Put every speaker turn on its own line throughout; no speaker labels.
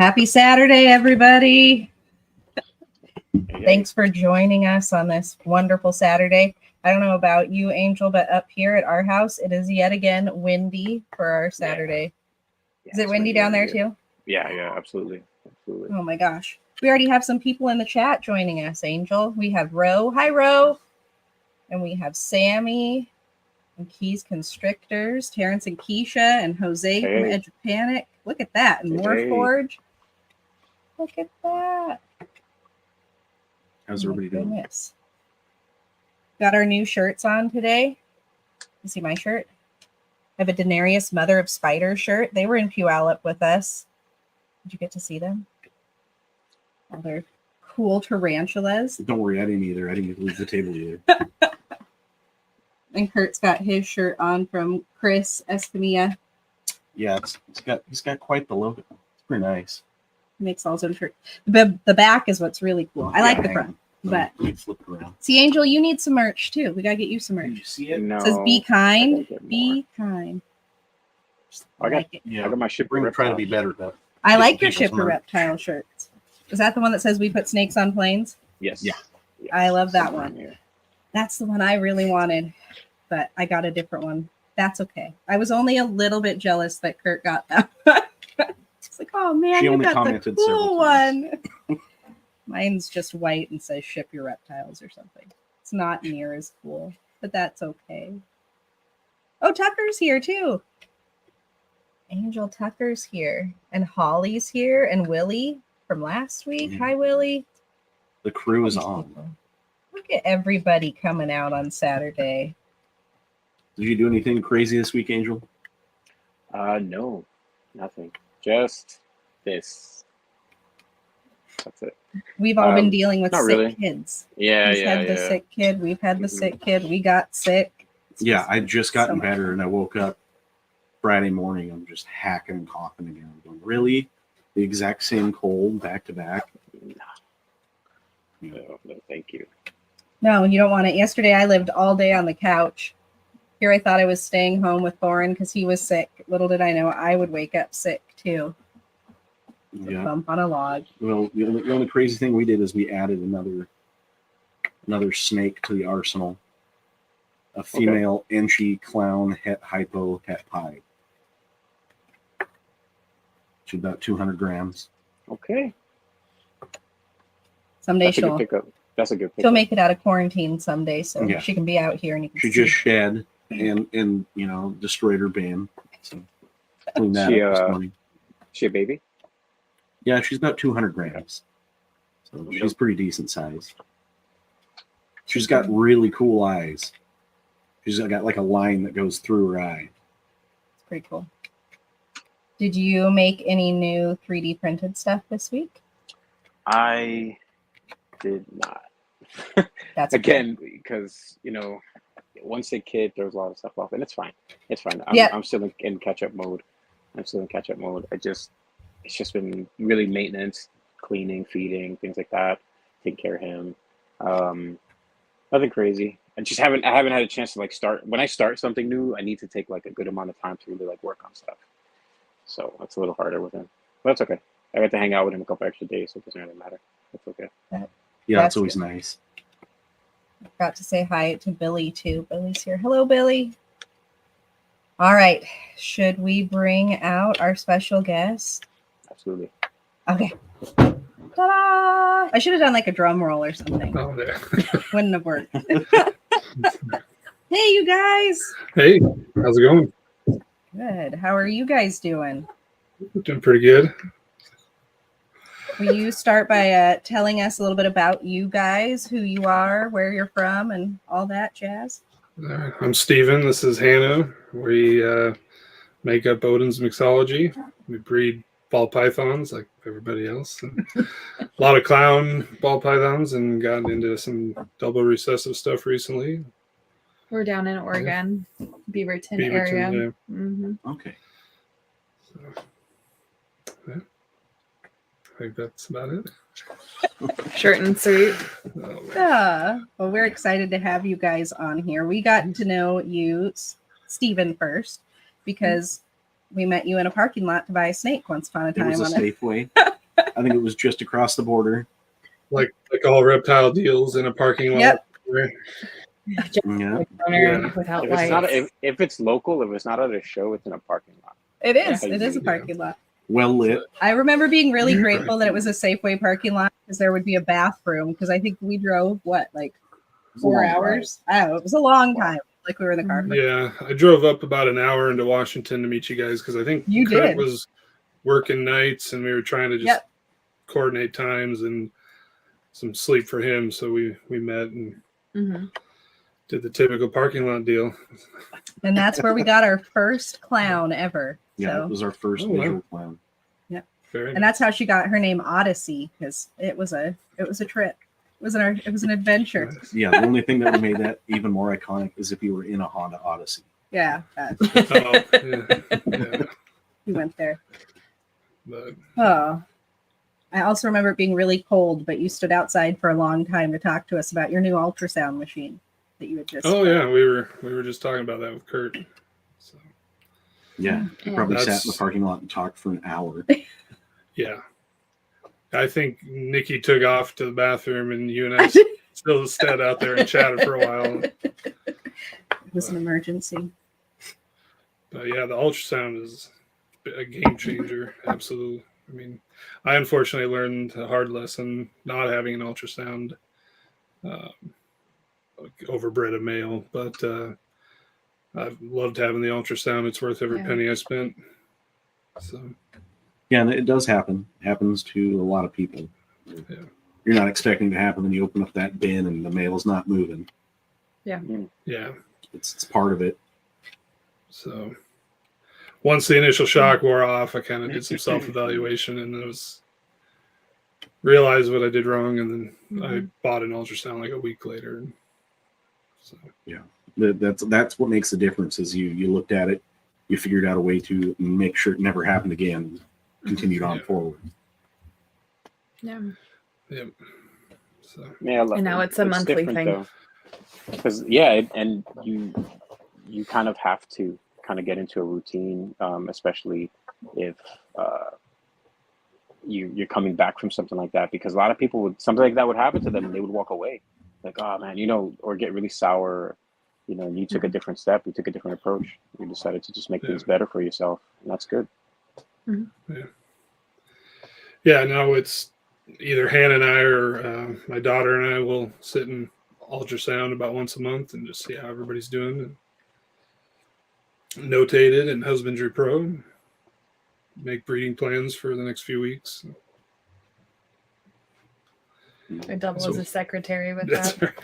Happy Saturday, everybody. Thanks for joining us on this wonderful Saturday. I don't know about you, Angel, but up here at our house, it is yet again windy for our Saturday.
Yeah,
is it windy down there too?
Yeah, absolutely.
Oh my gosh. We already have some people in the chat joining us, Angel. We have Ro. Hi, Ro. And we have Sammy and Keys Constrictors, Terrence and Keisha, and Jose from Edge of Panic. Look at that. And Warforge. Look at that.
How's everybody doing?
Got our new shirts on today. You see my shirt? I have a Daenerys Mother of Spiders shirt. They were in Puyallup with us. Did you get to see them? Oh, they're cool tarantulas.
Don't worry, I didn't either. I didn't leave the table either.
And Kurt's got his shirt on from Chris Escamilla.
Yeah, he's got quite the logo. It's pretty nice.
He makes all his own shirt. The back is what's really cool. I like the front. But
flip it around.
See, Angel, you need some merch too. We gotta get you some merch.
Did you see it?
No,
it says "Be kind, be kind."
I got my shipper.
We're trying to be better about.
I like your shipper reptile shirts. Is that the one that says "We put snakes on planes"?
Yes.
Yeah.
I love that one. That's the one I really wanted, but I got a different one. That's okay. I was only a little bit jealous that Kurt got that one. It's like, oh man, you got the cool one. Mine's just white and says "Ship your reptiles" or something. It's not near as cool, but that's okay. Oh, Tucker's here too. Angel Tucker's here, and Holly's here, and Willie from last week. Hi, Willie.
The crew is on.
Look at everybody coming out on Saturday.
Did you do anything crazy this week, Angel?
No, nothing. Just this. That's it.
We've all been dealing with sick kids.
Yeah,
He's had the sick kid. We've had the sick kid. We got sick.
I just gotten better, and I woke up Friday morning. I'm just hacking and coughing again. I'm going, really? The exact same cold back to back?
No, thank you.
No, you don't want it. Yesterday, I lived all day on the couch. Here, I thought I was staying home with Thorin because he was sick. Little did I know I would wake up sick too.
Yeah.
Bump on a log.
Well, the only crazy thing we did is we added another snake to the arsenal. A female Enchi clown het hypo het pi. She's about 200 grams.
Okay.
Someday
That's a good pickup.
She'll make it out of quarantine someday, so she can be out here and you can
She just shed and destroyed her bin. So clean that up this morning.
She a baby?
Yeah, she's about 200 grams. So she's pretty decent size. She's got really cool eyes. She's got like a line that goes through her eye.
It's pretty cool. Did you make any new 3D printed stuff this week?
I did not.
That's
again because one sick kid throws a lot of stuff off, and it's fine. It's fine. I'm still in catch-up mode. It's just been really maintenance, cleaning, feeding, things like that, taking care of him. Nothing crazy. I haven't had a chance to start. When I start something new, I need to take a good amount of time to really work on stuff. So that's a little harder with him, but that's okay. I got to hang out with him a couple extra days, so it doesn't really matter. That's okay.
That's always nice.
I forgot to say hi to Billy too. Billy's here. Hello, Billy. All right. Should we bring out our special guest?
Absolutely.
Okay. Ta-da! I should have done a drum roll or something.
Oh, yeah.
Wouldn't have worked. Hey, you guys.
Hey, how's it going?
Good. How are you guys doing?
Doing pretty good.
Will you start by telling us a little bit about you guys, who you are, where you're from, and all that jazz?
I'm Steven. This is Hannah. We make up Odin's Mixology. We breed ball pythons like everybody else. And a lot of clown ball pythons, and gotten into some double recessive stuff recently.
We're down in Oregon, Beaverton area.
Yeah.
Mm-hmm.
Okay.
So, yeah. I think that's about it.
Short and sweet.
Oh,
Yeah. Well, we're excited to have you guys on here. We got to know you, Steven, first because we met you in a parking lot to buy a snake once upon a time.
It was a Safeway. I think it was just across the border.
Like all reptile deals in a parking lot.
Yep.
Just
Yeah.
like run around without
If it's not
lights.
if it's local, if it's not at a show, it's in a parking lot.
It is.
Yeah.
It is a parking lot.
Well lit.
I remember being really grateful that it was a Safeway parking lot because there would be a bathroom. Because I think we drove like
was a
4
long
hours. I don't know. It was a long time. Like we were in the car.
Yeah, I drove up about an hour into Washington to meet you guys because I think
You
Kurt
did.
was working nights and we were trying to just
Yep.
coordinate times and some sleep for him. So we met and
Mhm.
did the typical parking lot deal.
And that's where we got our first clown ever.
Yeah,
So,
it was our first
Oh, wow.
visual clown.
Very
and that's how she got her name Odyssey because it was a trip. It was an adventure.
nice.
Yeah, the only thing that would made that even more iconic is if you were in a Honda Odyssey.
Yeah,
Oh, yeah.
we went there.
But
Oh, I also remember it being really cold, but you stood outside for a long time to talk to us about your new ultrasound machine that you had just.
oh yeah, we were just talking about that with Kurt. So
Yeah, we
Yeah.
probably sat in
That's-
the parking lot and talked for an hour.
yeah. I think Nikki took off to the bathroom and you and I still stood out there and chatted for a while.
It was an emergency.
But yeah, the ultrasound is a game changer. Absolutely. I mean, I unfortunately learned a hard lesson not having an ultrasound. Overbred a male, but I've loved having the ultrasound. It's worth every
Yeah.
penny I spent. So
Yeah, and it does happen. It happens to a lot of people.
Yeah.
You're not expecting it to happen, and you open up that bin, and the mail's not moving.
yeah.
It's part of it.
So once the initial shock wore off, I kind of did some self-evaluation and it was realized what I did wrong, and then I bought an ultrasound like a week later. So
That's what makes the difference. Is you looked at it, you figured out a way to make sure it never happened again, continued on
Yeah.
forward.
Yeah.
yep. So
Yeah,
And now it's a monthly thing.
Because and you kind of have to kind of get into a routine, especially if you're coming back from something like that. Because a lot of people something like that would happen to them and they would walk away, like, oh man, or get really sour. And you took a different step, you took a different approach. You decided to just make things better for yourself, and that's good.
yeah, now it's either Hannah and I or my daughter and I will sit and ultrasound about once a month and just see how everybody's doing. And notate it in Husbandry Pro. And make breeding plans for the next few weeks.
I double as a secretary with
That's
that.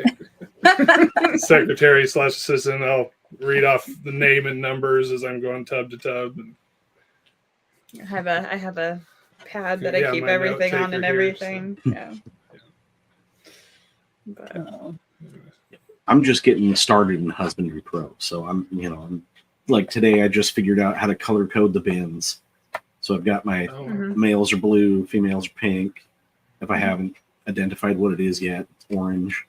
right. Secretary / assistant. I'll read off the name and numbers as I'm going tub to tub. And
I have a pad that
Yeah,
I keep
my
everything on
note-taker
and
here,
everything. Yeah. But
Oh.
I'm just getting started in Husbandry Pro, so I'm like today I just figured out how to color code the bins. So I've got my
Mhm.
males are blue, females are pink. If I haven't identified what it is yet, it's orange.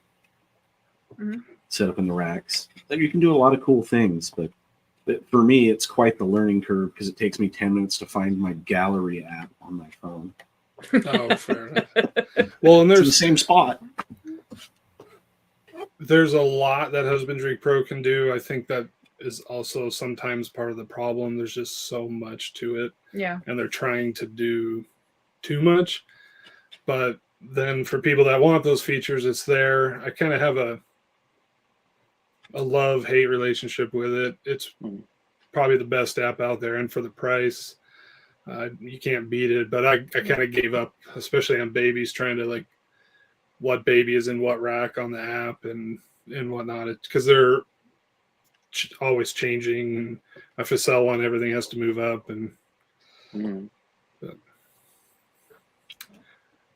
Mhm.
Set up in the racks. You can do a lot of cool things, but for me, it's quite the learning curve because it takes me 10 minutes to find my gallery app on my phone.
oh, fair enough. Well, and
It's in the
there's
same spot.
a lot that Husbandry Pro can do. I think that is also sometimes part of the problem. There's just so much to it,
yeah.
and they're trying to do too much. But then for people that want those features, it's there. I kind of have a love-hate relationship with it. It's probably the best app out there, and for the price, you can't beat it. But I kind of gave up, especially on babies, trying to like what baby is in what rack on the app and whatnot, because they're always changing. I have to sell one, everything has to move up, and but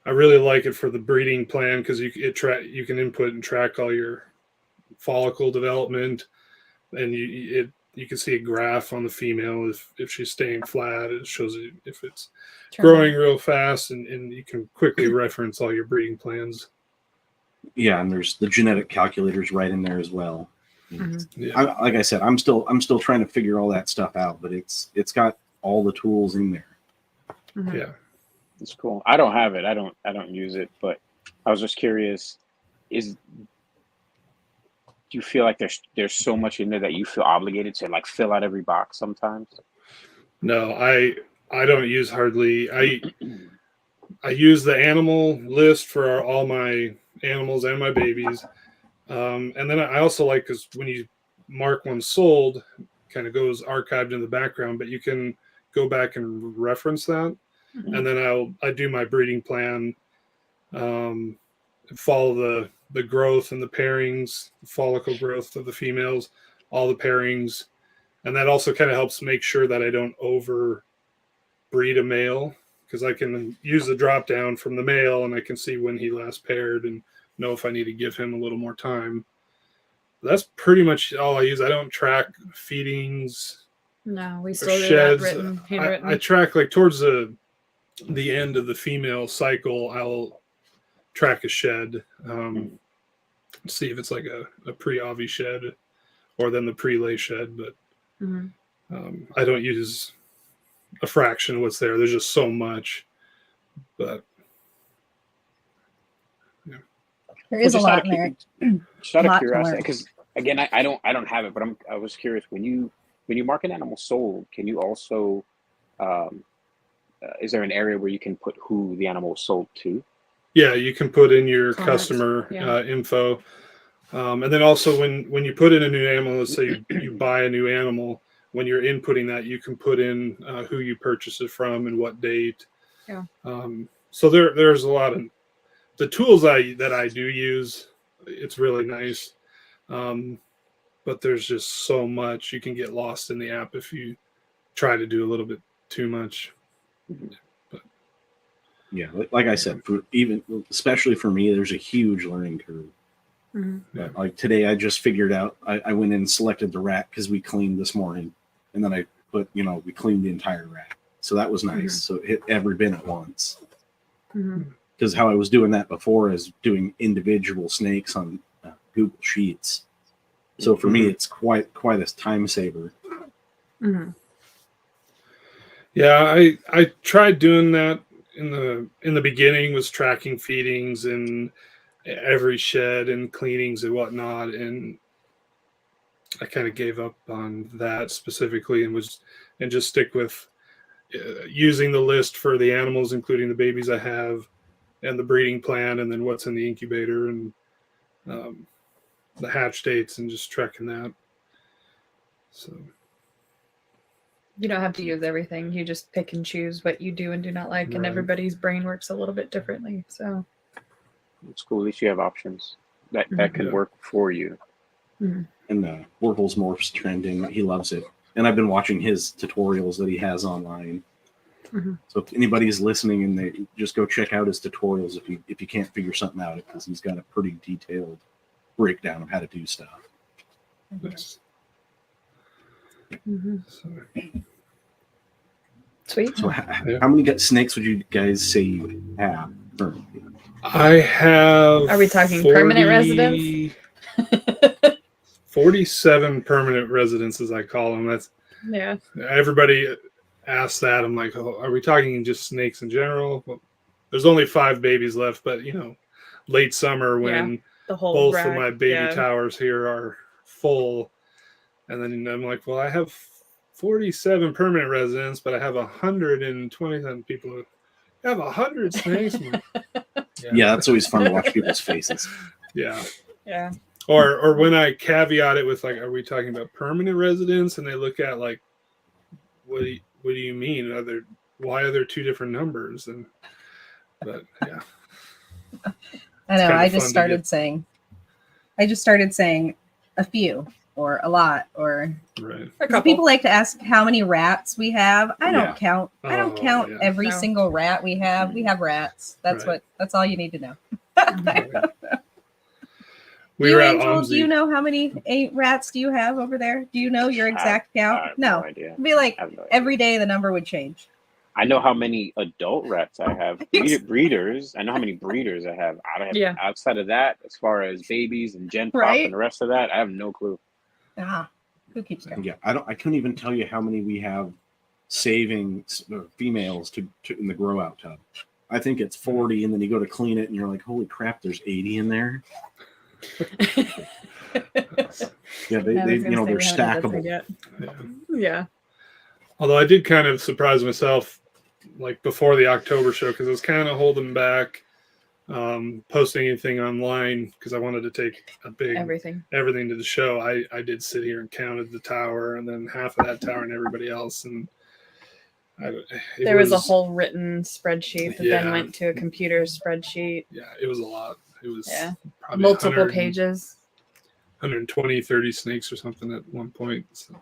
I really like it for the breeding plan because you can input and track all your follicle development, and you can see a graph on the female if she's staying flat. It shows you if it's growing real fast, and you can quickly reference all your breeding plans.
Yeah, and there's the genetic calculators right in there as well.
Yeah.
Like I said, I'm still trying to figure all that stuff out, but it's got all the tools in there.
Mhm.
Yeah.
It's cool. I don't have it. I don't use it, but I was just curious. Do you feel like there's so much in there that you feel obligated to like fill out every box sometimes?
No, I don't use hardly. I use the animal list for all my animals and my babies, and then I also like because when you mark one sold, kind of goes archived in the background, but you can go back and reference that, and then I do my breeding plan, follow the growth and the pairings, the follicle growth of the females, all the pairings, and that also kind of helps make sure that I don't over breed a male, because I can use the drop down from the male and I can see when he last paired and know if I need to give him a little more time. That's pretty much all I use. I don't track feedings
No, we
or
still do that
sheds.
handwritten.
I track like towards the end of the female cycle. I'll track a shed, see if it's like a pre-ovi shed or then the pre-lay shed. But I don't use a fraction of what's there. There's just so much. But
There is a
just
lot in there.
Just out of
Lot to
curiosity,
learn.
because again, I don't have it, but I was curious when you mark an animal sold, can you also is there an area where you can put who the animal was sold to?
yeah, you can put in your
Comments,
customer
yeah.
info. And then also when you put in a new animal, let's say you buy a new animal, when you're inputting that, you can put in who you purchased it from and what date.
Yeah.
So there's a lot of the tools that I do use. It's really nice. But there's just so much. You can get lost in the app if you try to do a little bit too much. But
Yeah, like I said, especially for me, there's a huge learning curve. But like today, I just figured out. I went in and selected the rack because we cleaned this morning, and then I put, we cleaned the entire rack, so that was nice. So it hit every bin at once. Because how I was doing that before is doing individual snakes on Google Sheets. So for me, it's quite a time saver.
yeah, I tried doing that in the beginning, was tracking feedings and every shed and cleanings and whatnot, and I kind of gave up on that specifically and just stick with using the list for the animals, including the babies I have, and the breeding plan, and then what's in the incubator and the hatch dates, and just tracking that. So
You don't have to use everything. You just pick and choose what you do and do not like, and
Right.
everybody's brain works a little bit differently. So
It's cool. At least you have options that can
Yeah.
work for you.
And Warhol's Morph's trending. He loves it. And I've been watching his tutorials that he has online. So if anybody's listening and they just go check out his tutorials if you can't figure something out, because he's got a pretty detailed breakdown of how to do stuff.
nice.
sweet.
So how many snakes would you guys say you have currently?
I have.
Are we talking permanent residents?
47 permanent residents, as I call them. That's
Yeah.
everybody asks that. I'm like, oh, are we talking just snakes in general? Well, there's only 5 babies left, but late summer when
The whole
both
rack,
of my baby
yeah.
towers here are full, and then I'm like, well, I have 47 permanent residents, but I have 127 people. I have 100 snakes.
Yeah, that's always fun to watch people's faces.
Yeah.
Yeah.
Or when I caveat it with like, are we talking about permanent residents? And they look at like, what do you mean? Why are there 2 different numbers? But yeah.
I know. I
fun
just
to
started saying a few or a lot or.
Right.
A couple.
People like to ask how many rats we have. I don't
Yeah.
count. I don't count
yeah.
every
No.
single rat we have. We have rats. That's
Right.
that's all you need to know.
We were at
Angel, do you
OMSI.
know how many rats do you have over there? Do you know your exact
I
count?
have
No.
no idea.
It'd be like
I have no idea.
every day the number would change.
I know how many adult rats I have. Breeders. I know how many breeders I have.
Yeah.
Outside of that, as far as babies and gen pop
Right.
and the rest of that, I have no clue.
Ah, who keeps count?
Yeah, I couldn't even tell you how many we have saving females to in the grow out tub. I think it's 40, and then you go to clean it, and you're like, holy crap, there's 80 in there. Yeah, they they're stackable.
Yeah.
Although I did kind of surprise myself, like before the October show, because I was kind of holding back posting anything online because I wanted to take a big everything to the show. I did sit here and counted the tower, and then half of that tower and everybody else, and
there was a whole written spreadsheet that then went to a computer spreadsheet.
Yeah, it was a lot. It was probably
multiple pages.
120, 30 snakes or something at one point. So.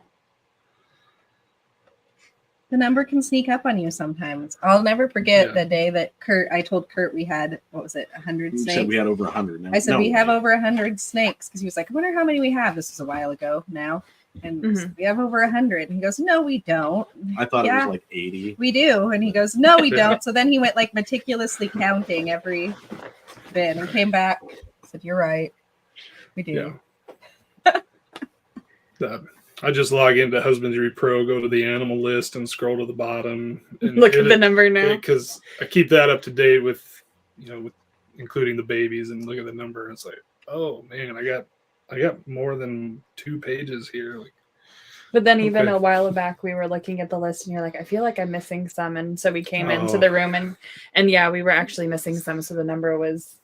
The number can sneak up on you sometimes. I'll never forget the day that I told Kurt we had, 100 snakes?
You said we had over 100.
I said we have over 100 snakes because he was like, I wonder how many we have. This was a while ago now. And we have over 100. And he goes, no, we don't.
I thought it was like 80.
We do. And he goes, no, we don't. So then he went like meticulously counting every bin and came back. Said, you're right. We do.
Yeah. I just log into Husbandry Pro, go to the animal list, and scroll to the bottom. And
look at the number now.
Because I keep that up to date with including the babies, and look at the number. And it's like, oh man, I got more than 2 pages here. Like,
but then even a while back, we were looking at the list, and you're like, I feel like I'm missing some, and so we came into the room, and yeah, we were actually missing some. So the number was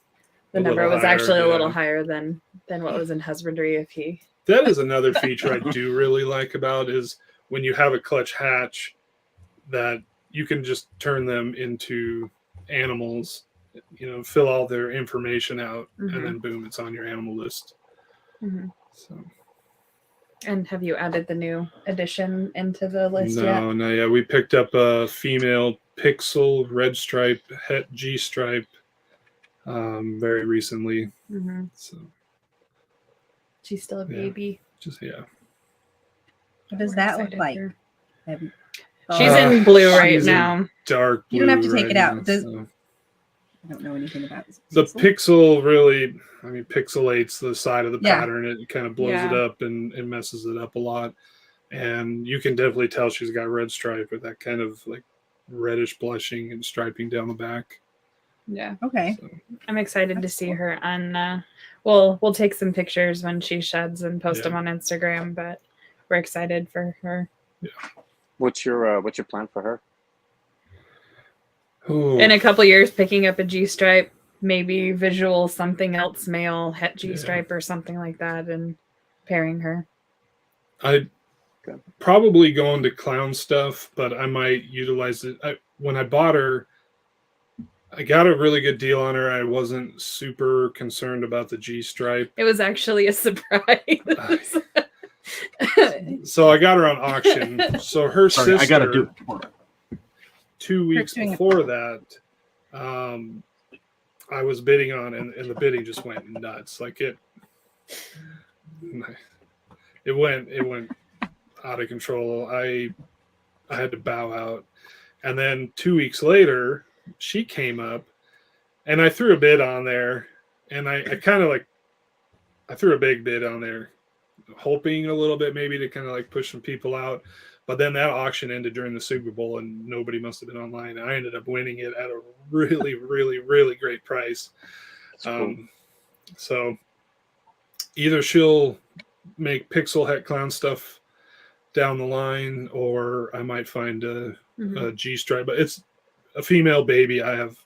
actually a little higher than what was in Husbandry.
That is another feature I do really like about is when you have a clutch hatch that you can just turn them into animals, fill all their information out, and then boom, it's on your animal list. So.
And have you added the new addition into the list yet?
No, yeah. We picked up a female Pixel red stripe het G stripe very recently. So.
She's still a baby.
What does that look like?
She's in blue right now.
Dark blue.
You don't have to take it out.
So.
I don't know anything about this.
The pixel really, pixelates the side of the pattern. It kind of blows it up and messes it up a lot. And you can definitely tell she's got red stripe with that kind of like reddish blushing and striping down the back.
Yeah.
Okay.
So. I'm excited to see her on. We'll take some pictures when she sheds and post them on Instagram. But we're excited for her.
Yeah. What's your plan for her?
Ooh.
In a couple years, picking up a G stripe, maybe visual something else male het G stripe or something like that, and pairing her.
I'd probably go into clown stuff, but I might utilize it. When I bought her, I got a really good deal on her. I wasn't super concerned about the G stripe.
It was actually a surprise.
So I got her on auction. So her sister,
I gotta do it.
2 weeks before that, I was bidding on, and the bidding just went nuts. Like it went out of control. I had to bow out, and then 2 weeks later, she came up, and I threw a bid on there, and I kind of like I threw a big bid on there, hoping a little bit maybe to kind of like push some people out. But then that auction ended during the Super Bowl, and nobody must have been online. I ended up winning it at a really, really, really great price.
Cool.
So either she'll make pixel het clown stuff down the line, or I might find a G stripe. But it's a female baby. I have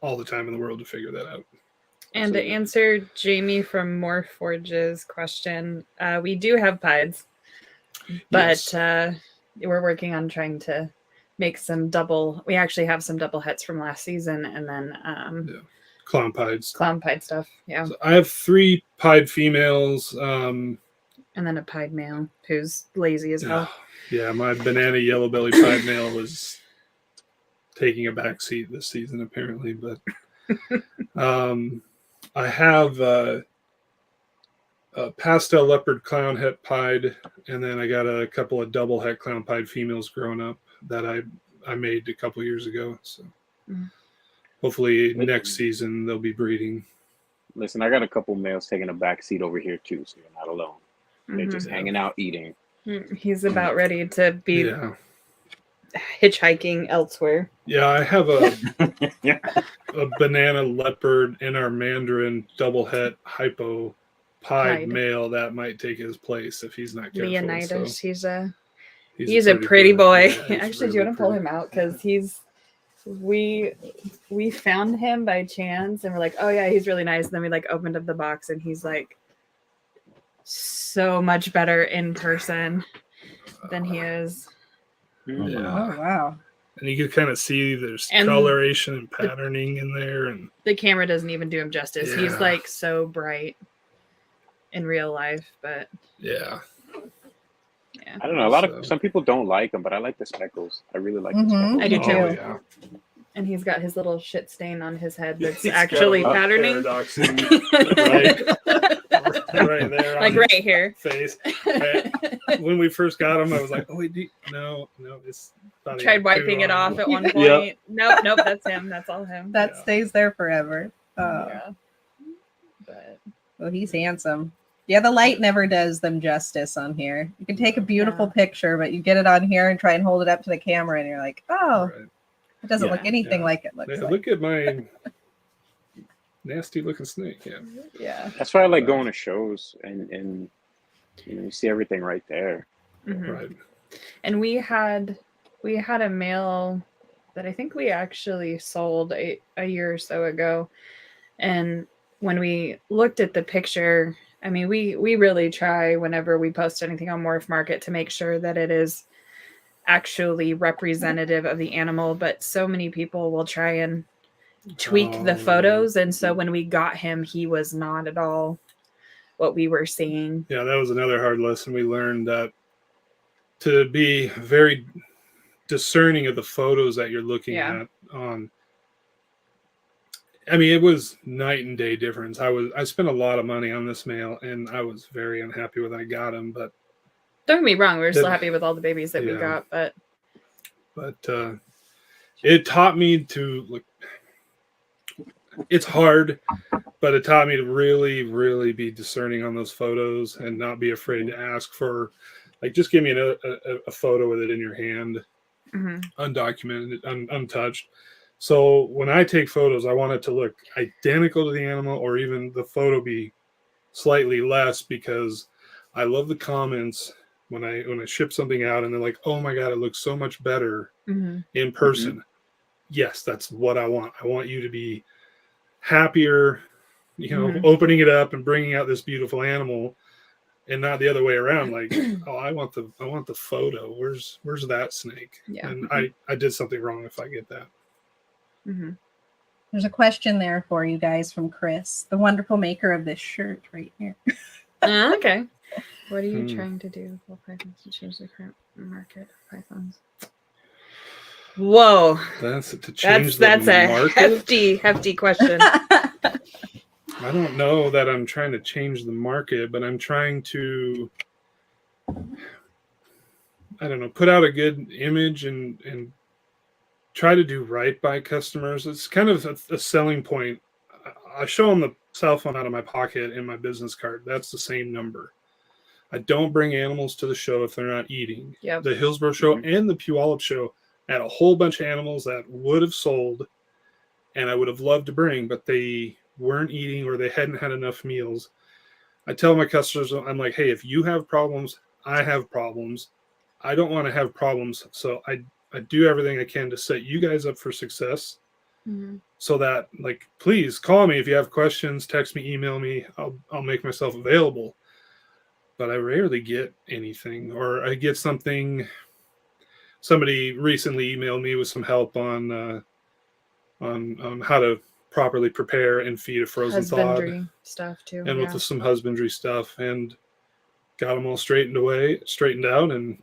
all the time in the world to figure that out.
And to answer Jamie from Morphforge's question, we do have pieds, but we're working on trying to make some double. We actually have some double hets from last season, and then
clown pieds.
Clown pied stuff. Yeah.
So I have 3 pied females.
And then a pied male who's lazy as hell.
Yeah, my banana yellow belly pied male was taking a back seat this season apparently, but I have a pastel leopard clown het pied, and then I got a couple of double het clown pied females growing up that I made a couple years ago. So hopefully next season they'll be breeding.
Listen, I got a couple males taking a back seat over here too, so you're not alone. They're just hanging out eating.
He's about ready to be hitchhiking elsewhere.
Yeah, I have a banana leopard and our mandarin double het hypo pied
Pied.
male that might take his place if he's not careful.
Leonidas,
So
he's a pretty boy.
Yeah, he's
Actually, do
really
you want to pull
pretty.
him out? Because we found him by chance and we're like, oh yeah, he's really nice. And then we like opened up the box and he's like so much better in person than he is.
Yeah.
Oh wow.
And you can kind of see there's
And
coloration and patterning in there, and
The camera doesn't even do him justice. He's
Yeah.
like so bright in real life, but
yeah.
yeah.
I don't know.
So-
Some people don't like them, but I like the speckles. I really like the
Mhm.
speckles.
I do too.
Oh, yeah.
And he's got his little shit stain on his head that's
He's got
actually
a
patterning.
paradoxing right there on
Like
his
right here.
face. When we first got him, I was like, "Oh wait, no, it's." thought he
Tried
had
wiping
two
it
on
off
him.
at one point.
Yep.
Nope, that's him. That's all him.
That
Yeah.
stays there forever.
Yeah. But
Well, he's handsome. Yeah, the light never does them justice on here. You can take a beautiful
Yeah.
picture, but you get it on here and try and hold it up to the camera, and you're like, oh,
Right.
it doesn't
Yeah.
look anything
Yeah.
like it looks
Yeah,
like.
look at my nasty looking snake. Yeah.
yeah.
That's why I like going to shows and you see everything right there.
Mhm.
Right.
And we had a male that I think we actually sold a year or so ago. And when we looked at the picture, I mean, we really try whenever we post anything on Morph Market to make sure that it is actually representative of the animal. But so many people will try and tweak the
Oh.
photos. And so when we got him, he was not at all what we were seeing.
Yeah, that was another hard lesson we learned, that to be very discerning of the photos that you're looking
Yeah.
at on. I mean, it was night and day difference. I spent a lot of money on this male, and I was very unhappy when I got him. But
Don't get me wrong, we were still
The-
happy with all the babies that we
Yeah.
got, but
it taught me to like. It's hard, but it taught me to really, really be discerning on those photos and not be afraid to ask for, like, just give me a photo with it in your hand,
mhm.
undocumented, untouched. So when I take photos, I want it to look identical to the animal, or even the photo be slightly less, because I love the comments when I ship something out and they're like, "Oh my god, it looks so much better
Mhm.
in person." Yes, that's what I want. I want you to be happier,
Mhm.
opening it up and bringing out this beautiful animal, and not the other way around. Like, oh, I want the photo. Where's that snake?
Yeah.
And I did something wrong if I get that.
Mhm.
There's a question there for you guys from Chris, the wonderful maker of this shirt right here.
Okay. What are you
Hmm.
trying to do with pythons to change the current market of pythons? Whoa,
That's to change
that's
the
a
market.
hefty question.
I don't know that I'm trying to change the market, but I'm trying to, I don't know, put out a good image and try to do right by customers. It's kind of a selling point. I show them the cell phone out of my pocket in my business card. That's the same number. I don't bring animals to the show if they're not eating.
Yep.
The Hillsborough show and the Puyallup show had a whole bunch of animals that would have sold and I would have loved to bring, but they weren't eating or they hadn't had enough meals. I tell my customers, I'm like, hey, if you have problems, I have problems. I don't want to have problems. So I do everything I can to set you guys up for success.
Mhm.
So that, like, please call me if you have questions, text me, email me. I'll make myself available. But I rarely get anything, or I get something. Somebody recently emailed me with some help on how to properly prepare and feed a frozen thawed,
Husbandry stuff too.
and
Yeah.
with some husbandry stuff, and got them all straightened out. And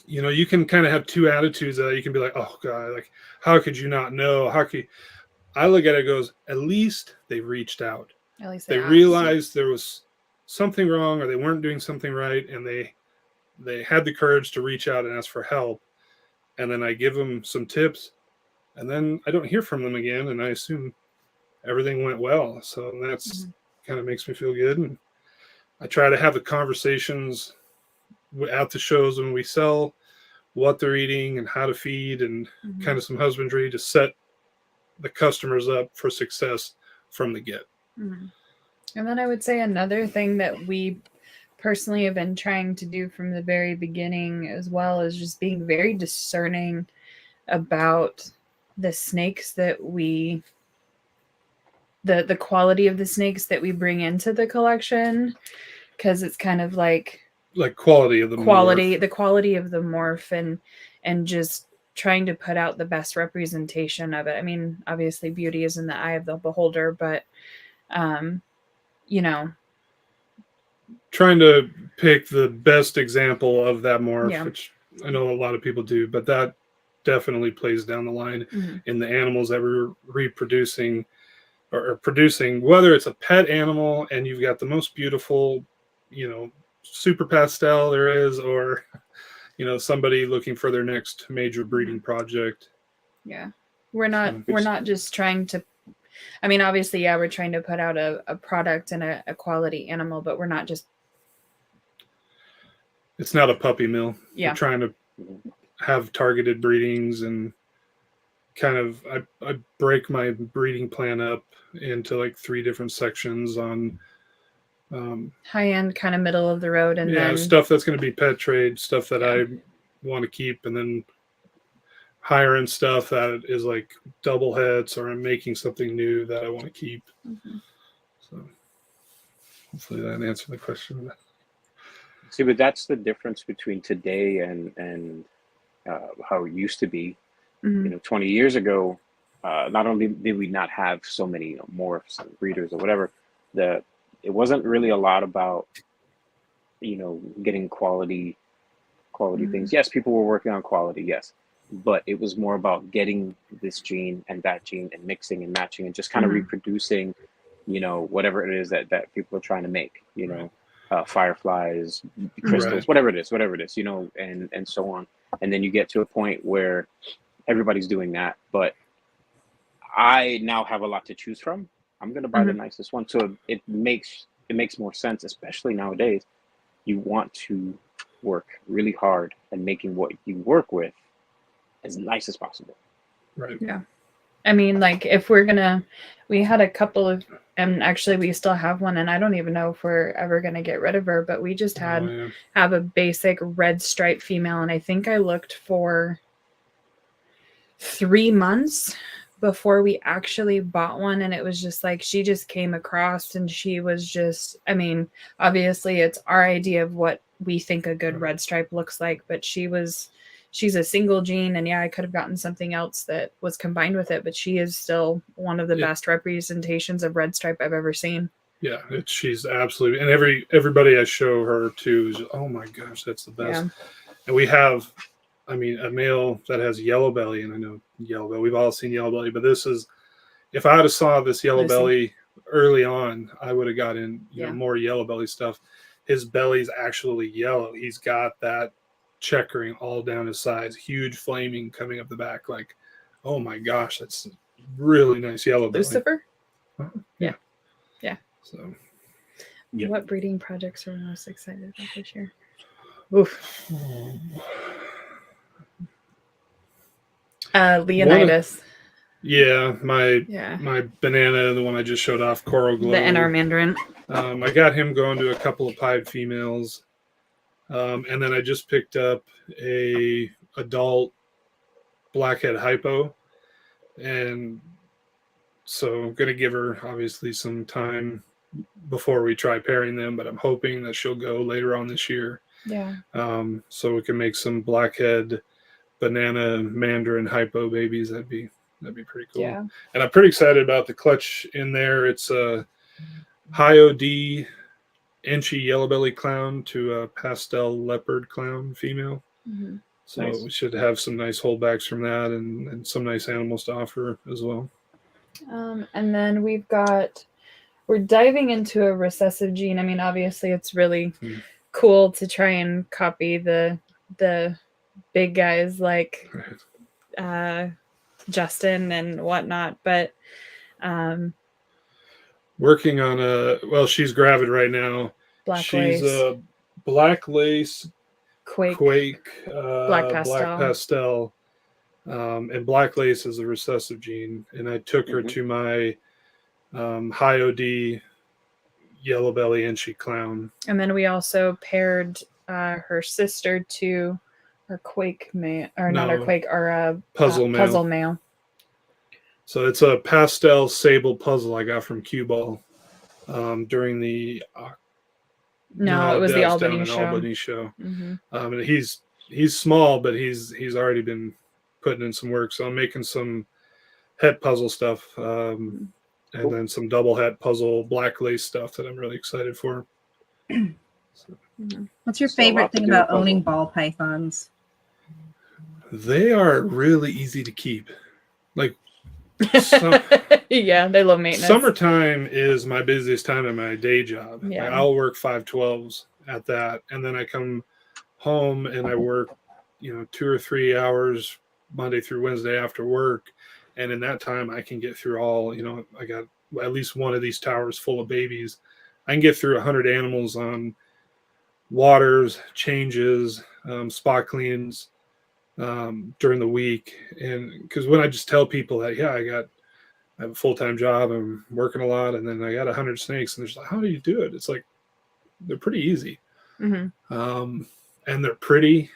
you can kind of have two attitudes. That you can be like, oh god, like, how could you not know? I look at it, goes, at least they reached out.
At least
They
asked.
realized there was something wrong, or they weren't doing something right, and they had the courage to reach out and ask for help. And then I give them some tips, and then I don't hear from them again, and I assume everything went well. So that's kind of makes me feel good. And I try to have the conversations at the shows when we sell what they're eating and how to feed and kind of some husbandry to set the customers up for success from the get.
And then I would say another thing that we personally have been trying to do from the very beginning as well is just being very discerning about the snakes that we the quality of the snakes that we bring into the collection, because it's kind of like
quality of the morph.
the quality of the morph and just trying to put out the best representation of it. I mean, obviously beauty is in the eye of the beholder, but you know,
trying to pick the best example of that morph,
Yeah.
which I know a lot of people do, but that definitely plays down the line in the animals that we're reproducing or producing, whether it's a pet animal and you've got the most beautiful, you know, super pastel there is, or, you know, somebody looking for their next major breeding project.
Yeah. We're not just trying to, I mean, obviously, yeah, we're trying to put out a product and a quality animal, but we're not just.
It's not a puppy mill.
Yeah.
We're trying to have targeted breedings and kind of, I break my breeding plan up into like 3 different sections on
high end, kind of middle of the road, and then
stuff that's going to be pet trade, stuff that I want to keep, and then higher end stuff that is like double heads, or I'm making something new that I want to keep. So hopefully that answered the question.
See, but that's the difference between today and how it used to be. You know, 20 years ago, not only did we not have so many, you know, morphs and breeders or whatever, it wasn't really a lot about, you know, getting quality things. Yes, people were working on quality, yes, but it was more about getting this gene and that gene and mixing and matching and just kind of reproducing, you know, whatever it is that people are trying to make, you know, fireflies, crystals, whatever it is, you know, and so on. And then you get to a point where everybody's doing that, but I now have a lot to choose from. I'm going to buy the nicest one. So it makes more sense, especially nowadays. You want to work really hard and making what you work with as nice as possible.
Right.
Yeah. I mean, like if we had a couple of, and actually we still have one, and I don't even know if we're ever going to get rid of her, but we just have a basic red stripe female. And I think I looked for 3 months before we actually bought one. And it was just like, she just came across and she was just, I mean, obviously it's our idea of what we think a good red stripe looks like, but she's a single gene, and I could have gotten something else that was combined with it, but she is still one of the best representations of red stripe I've ever seen. Yeah,
she's absolutely, and everybody I show her to is, oh my gosh, that's the best. And we have, I mean, a male that has yellow belly, and I know yellow belly, we've all seen yellow belly, but this is, if I had saw this yellow belly early on, I would have gotten more yellow belly stuff. His belly's actually yellow. He's got that checkering all down his sides, huge flaming coming up the back. Like, oh my gosh, that's really nice yellow belly.
Lucifer? Yeah.
So,
what breeding projects are we most excited about this year? Oof. Leonidas.
My banana, the one I just showed off, Coral Glow.
The NR Mandarin.
I got him going to a couple of pied females. And then I just picked up a adult blackhead hypo. And so I'm going to give her obviously some time before we try pairing them, but I'm hoping that she'll go later on this year.
Yeah.
So we can make some blackhead banana mandarin hypo babies. That'd be pretty cool.
Yeah.
And I'm pretty excited about the clutch in there. It's a high OD inchy yellow belly clown to a pastel leopard clown female. So we should have some nice holdbacks from that and some nice animals to offer as well.
And then we're diving into a recessive gene. I mean, obviously it's really cool to try and copy the big guys like Justin and whatnot, but
working on she's gravid right now. She's
lace.
a black lace
Quake.
Black
Pastel.
Pastel, and Black Lace is a recessive gene. And I took her to my high OD Yellow Belly Inchy Clown.
And then we also paired her sister to our Quake male, or not our Quake, our
Puzzle
male.
So it's a pastel sable puzzle I got from Cue Ball during the
No, it was the
down in Albany show. And he's small, but he's already been putting in some work. So I'm making some het puzzle stuff, and then some double het puzzle Black Lace stuff that I'm really excited for.
What's your favorite thing about owning ball pythons?
They are really easy to keep. Like,
yeah, they love maintenance.
Summertime is my busiest time at my day job.
Yeah.
Like, I'll work 5/12s at that, and then I come home and I work, 2 or 3 hours Monday through Wednesday after work, and in that time I can get through all. I got at least one of these towers full of babies. I can get through 100 animals on waters, changes, spot cleans during the week. And because when I just tell people that, I have a full-time job, I'm working a lot, and then I got 100 snakes, and they're just like, how do you do it? It's like, they're pretty easy. And they're pretty.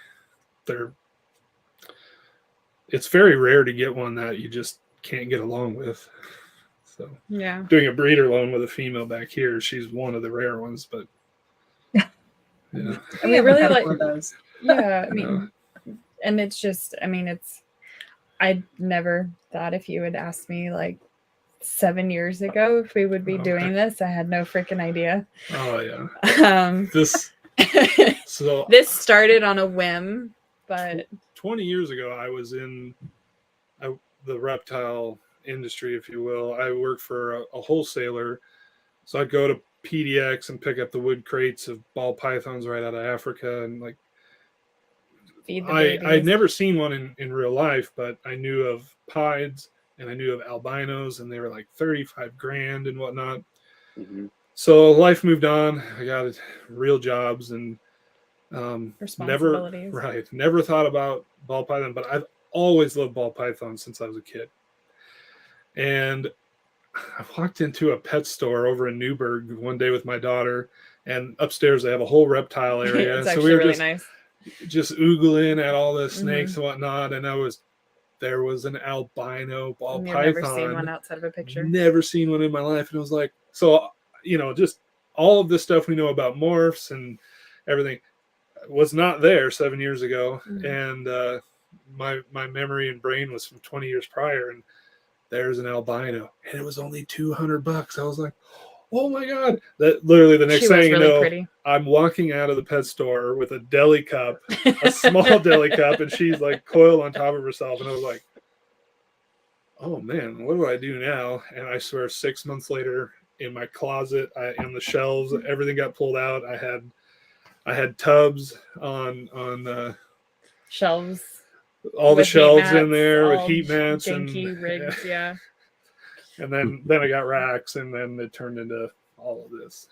It's very rare to get one that you just can't get along with. So
yeah,
doing a breeder loan with a female back here, she's one of the rare ones, but
and we really like
those.
Yeah, I mean, and it's just, I never thought, if you had asked me like 7 years ago if we would be doing this, I had no freaking idea.
Oh yeah.
This started on a whim, but
20 years ago I was in the reptile industry, if you will. I worked for a wholesaler, so I'd go to PDX and pick up the wood crates of ball pythons right out of Africa, and like, I'd never seen one in real life, but I knew of pieds and I knew of albinos, and they were like 35 grand and whatnot. So life moved on. I got real jobs and
responsibilities.
Never thought about ball python, but I've always loved ball pythons since I was a kid. And I walked into a pet store over in Newburgh one day with my daughter, and upstairs they have a whole reptile area.
It's
so
actually
we were
really nice.
Just oogling at all the snakes and whatnot, and there was an albino ball python.
Never seen one outside of a picture.
Never seen one in my life, and it was like, so just all of this stuff we know about morphs and everything was not there 7 years ago, and my memory and brain was from 20 years prior, and there's an albino, and it was only $200. I was like, oh my god! That literally the next thing pretty. I'm walking out of the pet store with a deli cup, a small deli cup, and she's like coiled on top of herself, and I was like, oh man, what do I do now? And I swear, 6 months later, in my closet, on the shelves, everything got pulled out. I had tubs on
shelves.
All the shelves in there with heat mats and
rigs, yeah.
And then I got racks, and then it turned into all of this.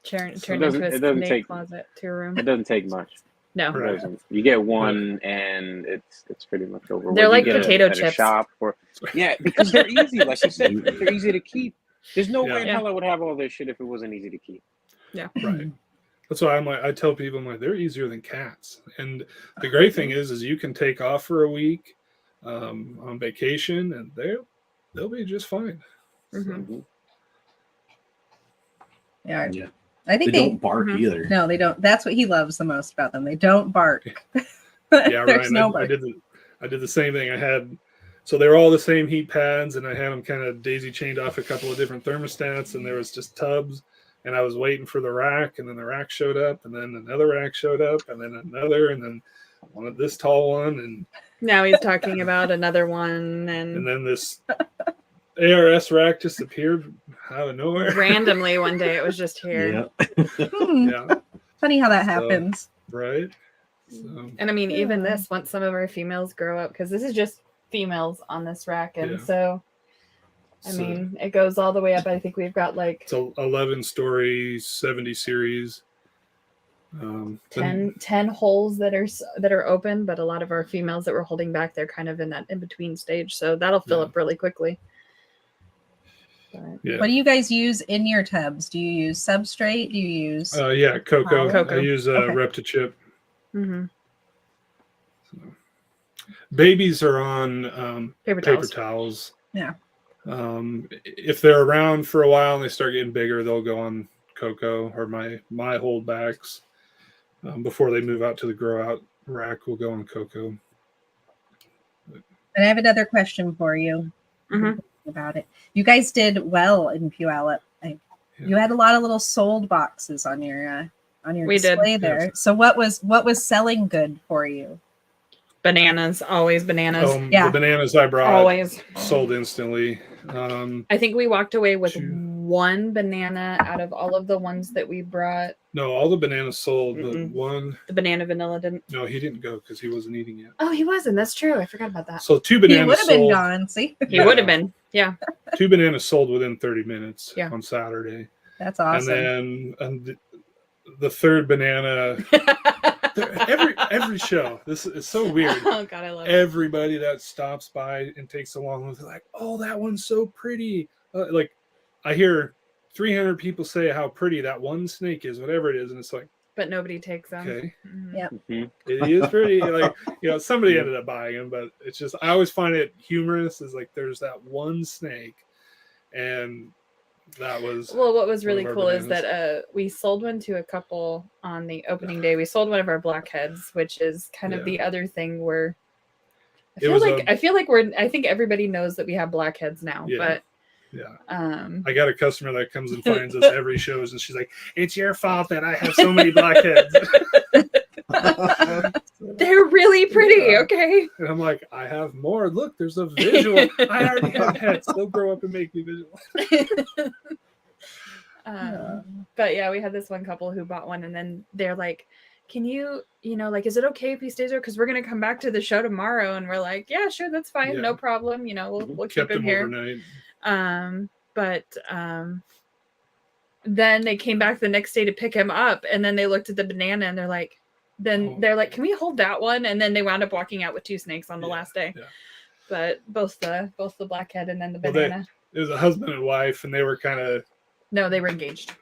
Turned into a snake closet to a room.
It doesn't take much.
No,
it doesn't. You get one, and it's pretty much over.
They're like potato chips.
Shop because they're easy. Like you said, they're easy to keep. There's no way in hell I would have all this shit if it wasn't easy to keep.
Yeah,
right. That's why I tell people, they're easier than cats. And the great thing is you can take off for a week on vacation, and they'll be just fine.
Yeah. I think
they don't bark either.
No, they don't. That's what he loves the most about them. They don't bark.
Yeah,
There's
Ryan,
no bark.
I did the same thing. So they were all the same heat pads, and I had them kind of daisy chained off a couple of different thermostats, and there was just tubs. And I was waiting for the rack, and then the rack showed up, and then another rack showed up, and then another, and then one of this tall one, and
now he's talking about another one, and
then this ARS rack just appeared out of nowhere
randomly one day. It was just here.
Yeah.
Funny how that happens,
right?
And even this, once some of our females grow up, because this is just females on this rack, and so. It goes all the way up. I think we've got like...
It's an 11-story 70 series. Then-
10 holes that are open, but a lot of our females that we're holding back, they're kind of in that in between stage, so that'll fill up really quickly. But,
yeah.
What do you guys use in your tubs? Do you use substrate? Do you use
Cocoa.
Cocoa.
I use
Okay.
Reptichip.
mhm.
Babies are on
Paper
paper
towels.
towels.
Yeah.
If they're around for a while and they start getting bigger, they'll go on cocoa, or my holdbacks. Before they move out to the grow out rack, we'll go on cocoa.
And I have another question for you
Mhm.
about it. You guys did well in Puyallup. You had a lot of little sold boxes on your
We did.
display there.
Yes.
So what was selling good for you?
Bananas, always bananas.
Yeah.
The bananas I brought
Always.
sold instantly.
I think we walked away with
Two.
one banana out of all of the ones that we brought.
No, all the bananas sold, but
Mm-mm.
one.
The banana vanilla didn't.
No, he didn't go because he wasn't eating yet.
Oh, he wasn't. That's true. I forgot about that.
So 2
He
bananas
would have been
sold.
gone. See,
He would have been. Yeah.
2 bananas sold within 30 minutes
Yeah.
on Saturday.
that's awesome.
And then the third banana, every show, this is so weird.
Oh God, I love it.
Everybody that stops by and takes a long look, they're like, "Oh, that one's so pretty." Like, I hear 300 people say how pretty that one snake is, whatever it is, and it's like,
But nobody takes them.
okay,
Mhm.
Yeah.
Mhm.
it is pretty. Like, somebody ended up buying them, but it's just, I always find it humorous. Is like, there's that one snake, and that was
Well, what was really
of our
cool is
bananas.
that we sold one to a couple on the opening day. We sold one of our blackheads, which is kind of
Yeah.
the other thing where I
It
feel
was
like I think everybody knows that we have blackheads now,
Yeah.
but
yeah.
um
I got a customer that comes and finds us every shows, and she's like, "It's your fault that I have so many blackheads."
they're really pretty,
Yeah.
okay?
And I'm like, "I have more. Look, there's a visual. I already have heads. They'll grow up and make me visual."
But yeah, we had this one couple who bought one, and then they're like, "Can you, like, is it okay if he stays there? Because we're gonna come back to the show tomorrow." And we're like, "Yeah, sure, that's fine,
Yeah.
no problem. We'll keep
Kept
him
them
here."
overnight.
But then they came back the next day to pick him up, and then they looked at the banana, and they're like, they're like, "Can we hold that one?" And then they wound up walking out with 2 snakes on the last day.
Yeah.
But both the blackhead and then the
Well, they-
banana.
It was a husband and wife, and they were kind of,
No, they were engaged.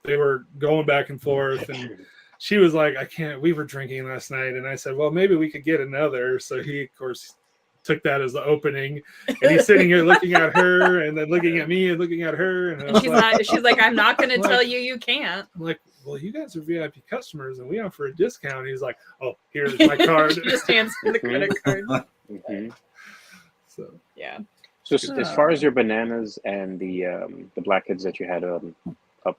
they were going back and forth, and she was like, "I can't. We were drinking last night," and I said, "Well, maybe we could get another." So he, of course, took that as the opening, and he's sitting here looking at her, and then looking at me, and looking at her, and I
And
was
she's like, "I'm not going to
Like-
tell you can't."
I'm like, "Well, you guys are VIP customers, and we offer a discount." He's like, "Oh, here's my card."
She just hands me the credit card.
Mhm.
So
Yeah.
So as far as your bananas and the blackheads that you had up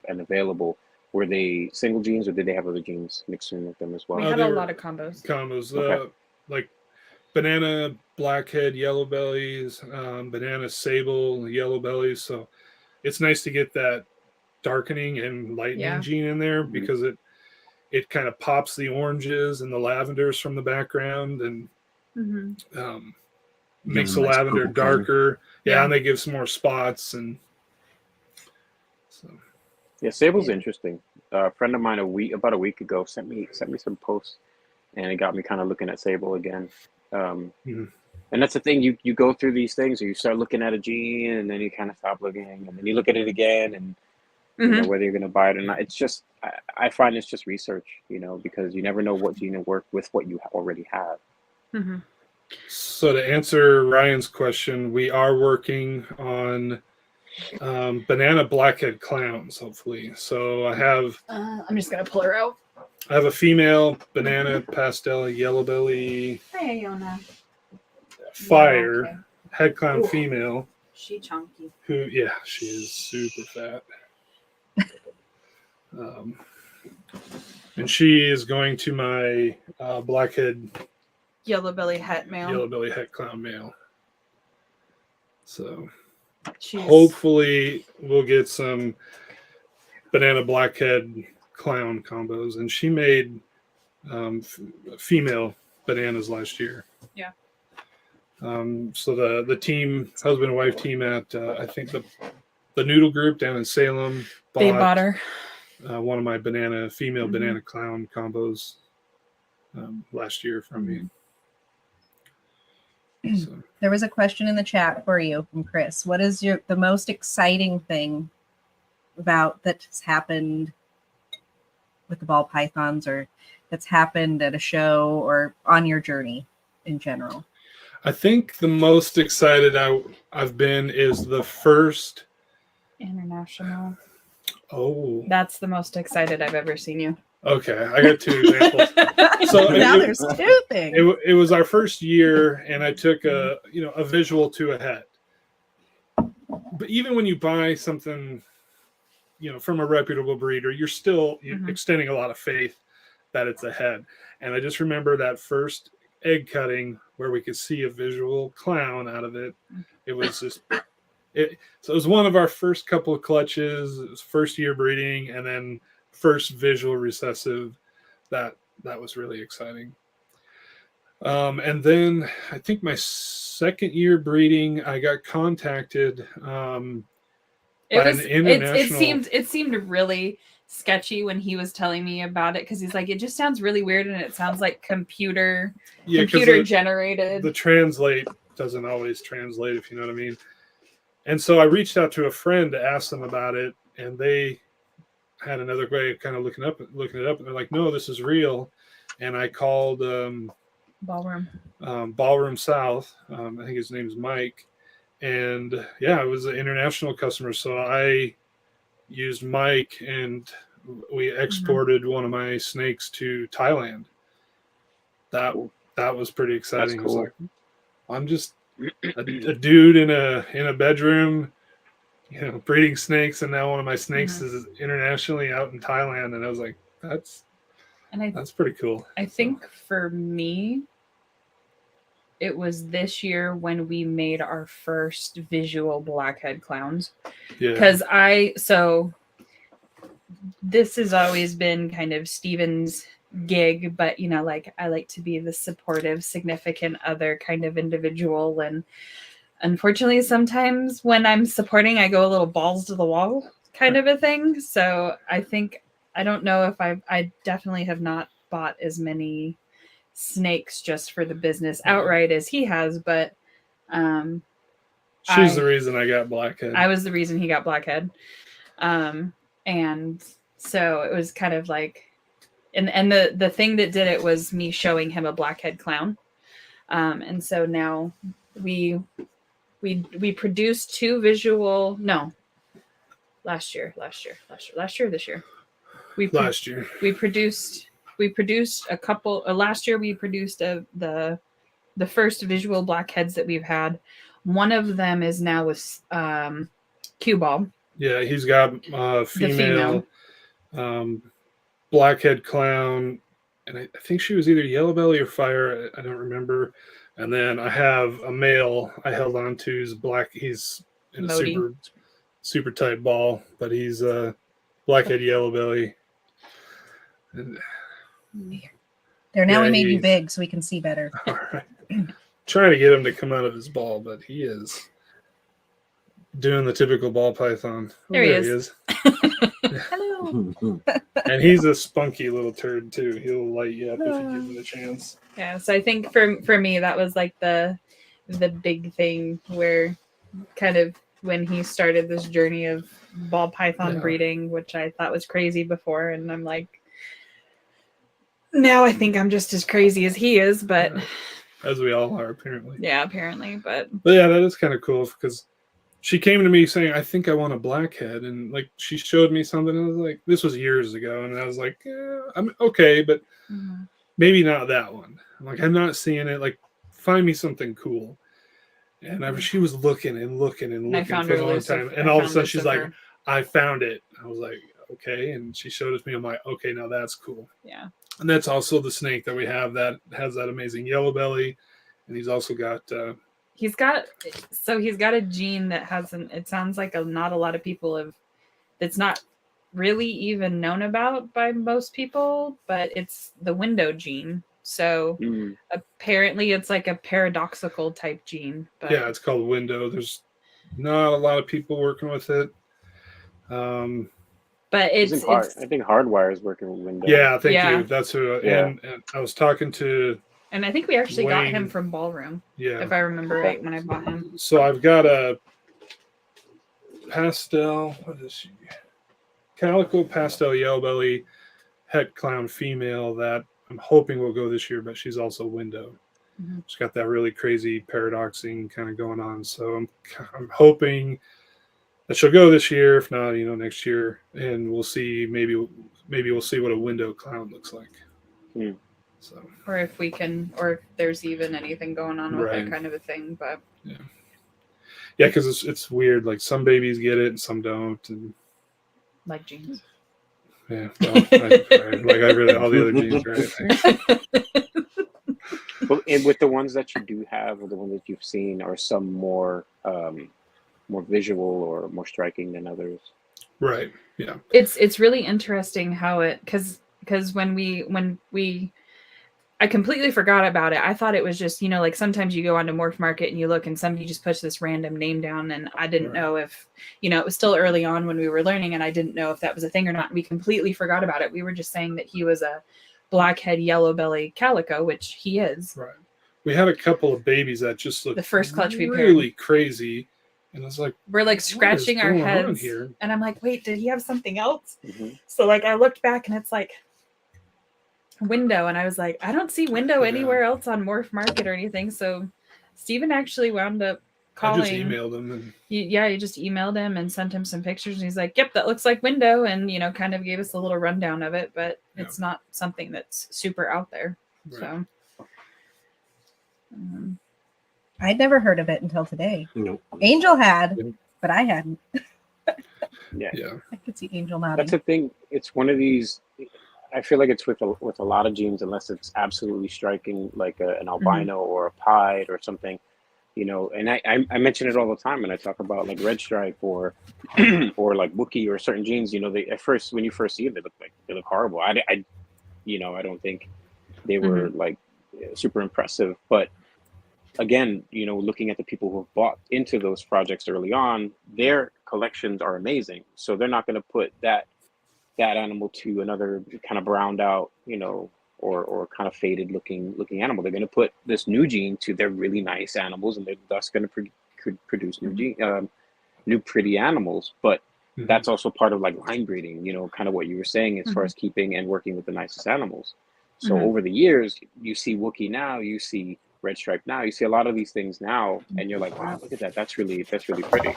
and available, were they single genes or did they have other genes mixed in with them as
We
well?
Oh,
had
they
a
were-
lot of combos.
combos,
Okay.
like banana, blackhead, yellow bellies, banana, sable, yellow bellies. So it's nice to get that darkening and lightening
Yeah.
gene in there
Mhm.
because it kind of pops the oranges and the lavenders from the background and
Mm-hmm.
makes
a
the
nice
lavender
purple color.
darker. Yeah,
Yeah.
and they give some more spots and so.
Yeah, sable's interesting. A friend of mine about a week ago sent me some posts, and it got me kind of looking at sable again.
Mhm.
And that's the thing, you go through these things, or you start looking at a gene, and then you kind of stop looking, and then you look at it again, and whether you're going to buy it or not. It's just I find it's just research, because you never know what gene will work with what you already have.
Mm-hmm.
So to answer Ryan's question, we are working on banana blackhead clowns, hopefully. So I have
I'm just gonna pull her out.
a female banana pastel yellow belly
Hi, Iona.
fire
Okay.
head clown
Ooh.
female
She chunky.
who she is super fat. And she is going to my blackhead
Yellow belly het male.
yellow belly head clown male. So
She's
hopefully we'll get some banana blackhead clown combos, and she made female bananas last year.
Yeah.
So the team, husband and wife team at I think the Noodle Group down in Salem
they bought her.
one of my female banana clown combos last year from me. So.
There was a question in the chat for you from Chris. What is the most exciting thing that has happened with the ball pythons, or that's happened at a show or on your journey in general?
I think the most excited I've been is the first
international.
Oh,
that's the most excited I've ever seen you.
Okay, I got 2 examples. So
now there's 2 things.
It was our first year, and I took a visual to a head. But even when you buy something, from a reputable breeder, you're still extending a lot of faith that it's a head. And I just remember that first egg cutting where we could see a visual clown out of it. It was just so it was one of our first couple of clutches. It was first year breeding, and then first visual recessive. That was really exciting. And then I think my second year breeding, I got contacted
it seemed really sketchy when he was telling me about it, because he's like, it just sounds really weird and it sounds like computer generated.
The translate doesn't always translate, if you know what I mean. And so I reached out to a friend to ask them about it, and they had another way of kind of looking it up, and they're like, no, this is real. And I called Ballroom South. I think his name's Mike. And yeah, it was an international customer. So I used Mike, and we exported one of my snakes to Thailand. That was pretty exciting.
That's cool.
It was like, I'm just a dude in a bedroom, breeding snakes, and now one of my snakes is internationally out in Thailand. And I was like, that's pretty cool.
I think for me, it was this year when we made our first visual blackhead clowns.
Yeah.
Because this has always been kind of Steven's gig, but I like to be the supportive, significant other kind of individual. And unfortunately, sometimes when I'm supporting, I go a little balls to the wall kind of a thing. So I don't know if I definitely have not bought as many snakes just for the business outright as he has, but
she's the reason I got blackhead.
I was the reason he got blackhead. And so it was kind of like, and the thing that did it was me showing him a blackhead clown. And so now we produced 2 visual, no, last year, this year. We produced a couple. Last year we produced the first visual blackheads that we've had. One of them is now with cue ball.
Yeah, he's got female blackhead clown, and I think she was either yellow belly or fire. I don't remember. And then I have a male I held on to. He's black. He's in
Modi.
a super tight ball, but he's blackhead yellow belly. And,
there, now we made you big so we can see better.
All right. Trying to get him to come out of his ball, but he is doing the typical ball python.
There he is.
Hello.
And he's a spunky little turd too. He'll light you up if you give him a chance.
Yeah, so I think for me that was like the big thing, where kind of when he started this journey of ball python breeding, which I thought was crazy before, and I'm like, now I think I'm just as crazy as he is, but
as we all are apparently.
Yeah, apparently, but
yeah, that is kind of cool, because she came to me saying, I think I want a blackhead, and like she showed me something, and I was like, this was years ago, and I was like, I'm okay, but maybe not that one. I'm like, I'm not seeing it. Like, find me something cool. And she was looking and looking and looking for a long time, and all of a sudden she's like, I found it. I was like, okay, and she showed it to me. I'm like, okay, now that's cool.
Yeah.
And that's also the snake that we have that has that amazing yellow belly, and he's also got.
He's got a gene that hasn't. It sounds like not a lot of people have. It's not really even known about by most people, but it's the window gene. So apparently, it's like a paradoxical type gene. But
yeah, it's called window. There's not a lot of people working with it.
But it's
I think Hardwire is working with Windows.
Yeah, thank
Yeah.
you. That's who.
Yeah.
And I was talking to.
and I think we actually got him
Wayne.
from Ballroom,
Yeah.
if I remember right when I bought him.
So I've got a pastel. What is she? Calico pastel yellow belly het clown female that I'm hoping will go this year, but she's also window.
Mhm.
She's got that really crazy paradoxing kind of going on. So I'm hoping that she'll go this year. If not, next year, and we'll see. Maybe we'll see what a window clown looks like.
Hmm.
So
Or if if there's even anything going on with
Right.
that kind of a thing. But
yeah, because it's weird. Like some babies get it and some don't, and
like jeans.
yeah, well, I really all the other genes, right?
Well, and with the ones that you do have, or the ones that you've seen, are some more visual or more striking than others.
Right. Yeah.
It's really interesting how it because when we I completely forgot about it. I thought it was just, like sometimes you go onto Morph Market and you look and somebody just puts this random name down, and I didn't know if, it was still early on when we were learning, and I didn't know if that was a thing or not. We completely forgot about it. We were just saying that he was a blackhead yellow belly calico, which he is.
Right. We had a couple of babies that just looked
The first clutch we paired.
really crazy, and it's like
We're like
what is
scratching our
going on
heads
here?
and I'm like, wait, did he have something else?
Mm-hmm.
So like I looked back and it's like window, and I was like, I don't see window anywhere else on Morph Market or anything. So Steven actually wound up calling.
I just emailed him and
you just emailed him and sent him some pictures, and he's like, yep, that looks like window, and kind of gave us a little rundown of it, but it's not something that's super out there.
Right.
So
I'd never heard of it until today.
Nope.
Angel had, but I hadn't.
Yeah.
I could see Angel nodding.
That's the thing. It's one of these. I feel like it's with a lot of genes, unless it's absolutely striking, like an albino or a pied or something, And I mention it all the time when I talk about like red stripe or or like Wookiee or certain genes. They at first, when you first see them, they look horrible. I don't think they were like super impressive. But again, looking at the people who have bought into those projects early on, their collections are amazing. So they're not going to put that animal to another kind of browned out, or kind of faded looking animal. They're going to put this new gene to their really nice animals, and they're thus going to produce new pretty animals. But that's also part of like line breeding, kind of what you were saying as far as keeping and working with the nicest animals. So over the years, you see Wookiee now, you see red stripe now, you see a lot of these things now, and you're like, wow, look at that. That's really pretty.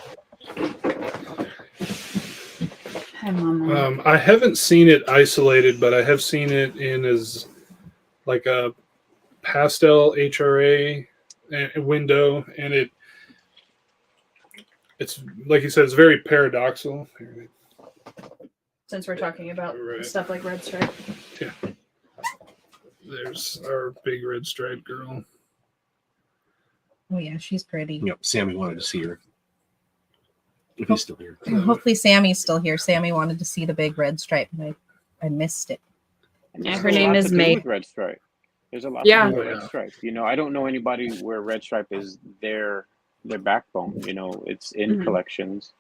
Hi, Mama.
I haven't seen it isolated, but I have seen it in as like a pastel HRA window, and it's like you said, it's very paradoxical.
Since we're talking about stuff like red stripe.
Yeah. There's our big red stripe girl.
Oh yeah, she's pretty.
Yep. Sammy wanted to see her. If he's still here.
Well, hopefully Sammy's still here. Sammy wanted to see the big red stripe, and I missed it.
Yeah, her name is May.
Red stripe. There's a lot to do with red stripe. I don't know anybody where red stripe is their backbone. It's in collections.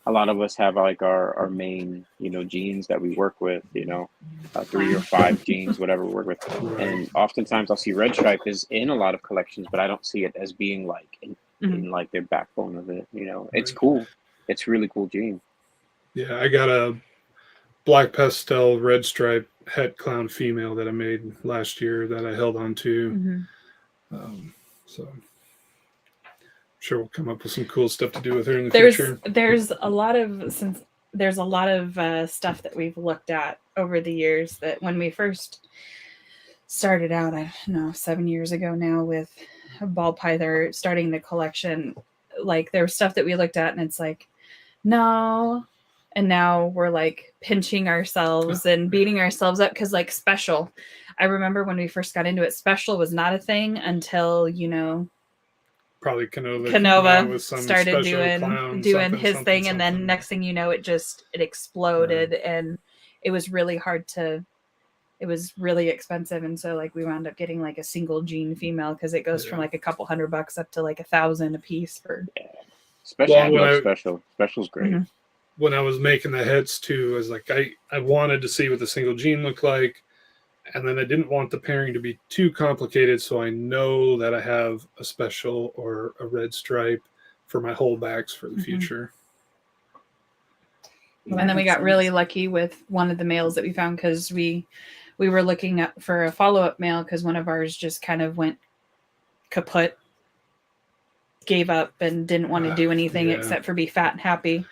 A lot of us have like our main, genes that we work with, 3 or 5 genes, whatever we work with. And oftentimes I'll see red stripe is in a lot of collections, but I don't see it as being like in like their backbone of it. It's cool. It's a really cool gene.
Yeah, I got a black pastel red stripe het clown female that I made last year that I held on to. So I'm sure we'll come up with some cool stuff to do with her in the future.
There's a lot of stuff that we've looked at over the years that when we first started out, I don't know, 7 years ago now with ball python starting the collection, like there was stuff that we looked at and it's like, no. And now we're like pinching ourselves and beating ourselves up because like special. I remember when we first got into it, special was not a thing until,
probably Canova
started doing his thing. And then next thing you know, it exploded and it was really it was really expensive. And so like we wound up getting like a single gene female because it goes from like a couple $100 up to like $1,000 a piece for.
Special's great.
when I was making the heads too, I was like, I wanted to see what the single gene looked like. And then I didn't want the pairing to be too complicated. So I know that I have a special or a red stripe for my holdbacks for the future.
And then we got really lucky with one of the males that we found because we were looking up for a follow-up male because one of ours just kind of went kaput, gave up, and didn't want to do anything except for be fat and happy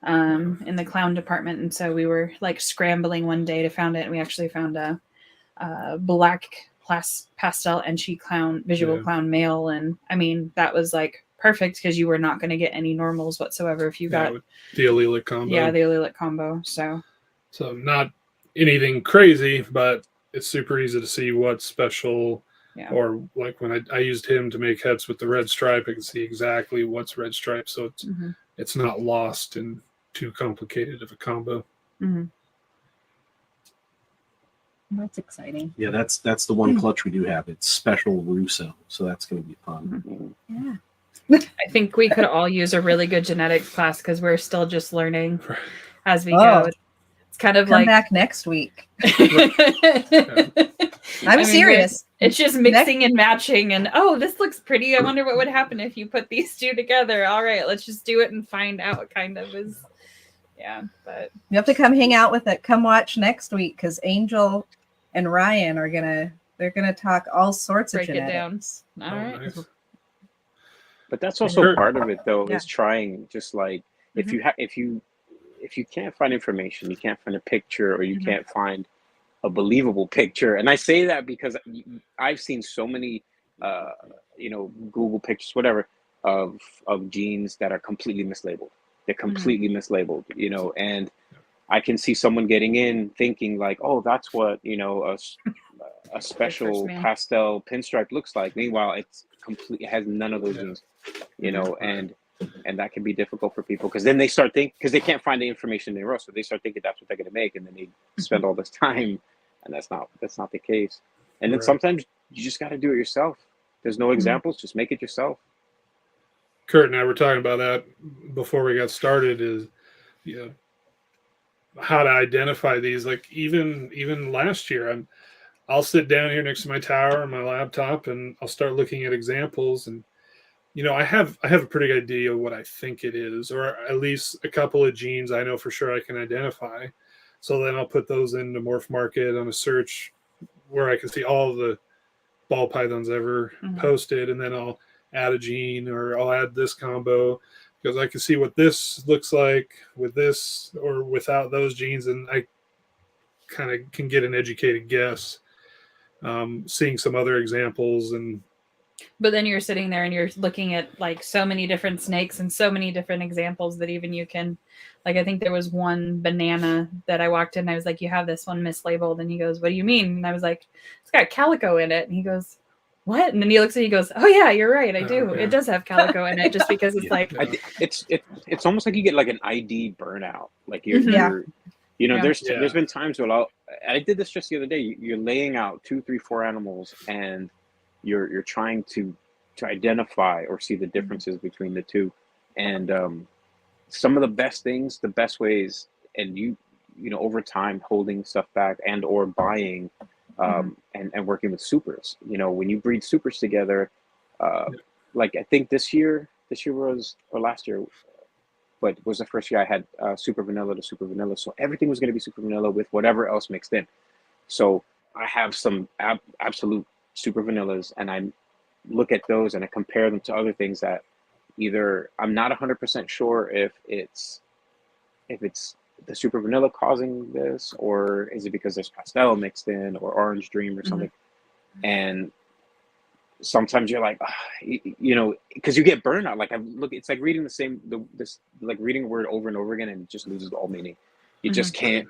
in the clown department. And so we were like scrambling one day to find it, and we actually found a black pastel Enchi clown, visual clown male. And I mean, that was like perfect because you were not going to get any normals whatsoever if you got
the allelic combo.
Yeah, the allelic combo. So
not anything crazy, but it's super easy to see what's special. Yeah. Or like when I used him to make heads with the red stripe, I can see exactly what's red stripe. So it's not lost in too complicated of a combo.
That's exciting.
Yeah, that's the one clutch we do have. It's special Russo, so that's going to be fun.
Yeah.
I think we could all use a really good genetics class because we're still just learning as we go. It's kind of
Come back next week. I'm serious.
It's just mixing and matching and this looks pretty. I wonder what would happen if you put these two together. All right, let's just do it and find out what kind of is. Yeah, but
you have to come hang out with it. Come watch next week because Angel and Ryan are they're gonna talk all sorts of genetics.
Break it down. All right.
Nice.
But that's also part of it, though, is trying. Just like if you can't find information, you can't find a picture, or you can't find a believable picture. And I say that because I've seen so many, Google pictures, whatever, of genes that are completely mislabeled. They're completely mislabeled, and I can see someone getting in thinking like, oh, that's what, a special pastel pinstripe looks like. Meanwhile, it has none of those genes, and that can be difficult for people because then they start thinking, because they can't find the information in the row, so they start thinking that's what they're going to make, and then they spend all this time, and that's not the case. And then sometimes you just got to do it yourself. There's no examples, just make it yourself.
Kurt and I were talking about that before we got started, is how to identify these. Like even last year, I'll sit down here next to my tower and my laptop, and I'll start looking at examples, and I have a pretty good idea of what I think it is, or at least a couple of genes I know for sure I can identify. So then I'll put those into Morph Market on a search where I can see all the ball pythons ever posted, and then I'll add a gene, or I'll add this combo because I can see what this looks like with this or without those genes, and I kind of can get an educated guess, seeing some other examples.
But then you're sitting there and you're looking at like so many different snakes and so many different examples that even you can, like, I think there was one banana that I walked in and I was like, you have this one mislabeled. And he goes, what do you mean? And I was like, it's got calico in it. And he goes, what? And then he looks at me, he goes, oh yeah, you're right. I do. It does have calico in it, just because it's like,
it's almost like you get like an ID burnout. Like you're there's been times where I did this just the other day. You're laying out 2, 3, 4 animals, and you're trying to identify or see the differences between the two. And some of the best things, the best ways, and over time holding stuff back and or buying and working with supers. When you breed supers together, like I think this year was, or last year, but it was the first year I had super vanilla to super vanilla. So everything was going to be super vanilla with whatever else mixed in. So I have some absolute super vanillas, and I look at those and I compare them to other things that either I'm not 100% sure if it's the super vanilla causing this, or is it because there's pastel mixed in, or orange dream or something. And sometimes you're like, because you get burnout. Like it's like reading like reading a word over and over again, and it just loses all meaning. You just can't.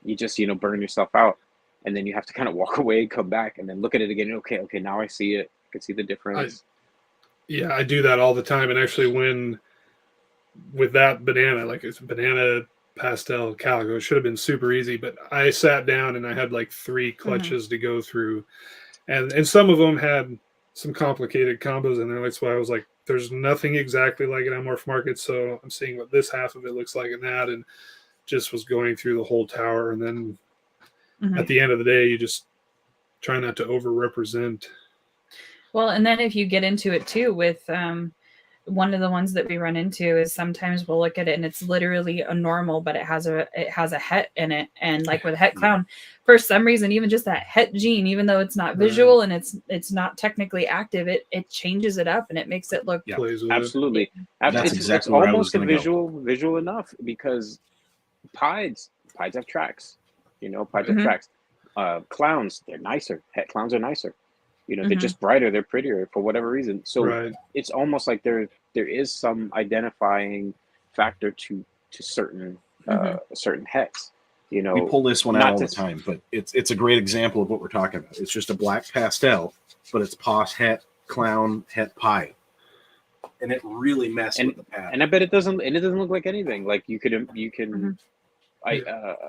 You just burn yourself out, and then you have to kind of walk away, come back, and then look at it again. Okay, now I see it. I can see the difference.
I do that all the time. And actually, with that banana, like it's banana pastel calico, it should have been super easy, but I sat down and I had like 3 clutches to go through, and some of them had some complicated combos in there. That's why I was like, there's nothing exactly like it on Morph Market, so I'm seeing what this half of it looks like in that, and just was going through the whole tower. And then at the end of the day, you just try not to over-represent.
Well, and then if you get into it too with one of the ones that we run into is sometimes we'll look at it and it's literally a normal, but it has a het in it. And like with a het clown, for some reason, even just that het gene, even though it's not visual and it's not technically active, it changes it up and it makes it look
absolutely.
That's
It's
exactly where I was
almost a
gonna
visual enough because pieds have tracks, pieds have tracks. Clowns, they're nicer. Het clowns are nicer. They're just brighter, they're prettier for whatever reason. So it's almost like there is some identifying factor to certain certain hets.
We pull this one out all the time, but it's a great example of what we're talking about. It's just a black pastel, but it's pos het clown het pie, and it really messes with the pattern.
And I bet it doesn't look like anything. Like you can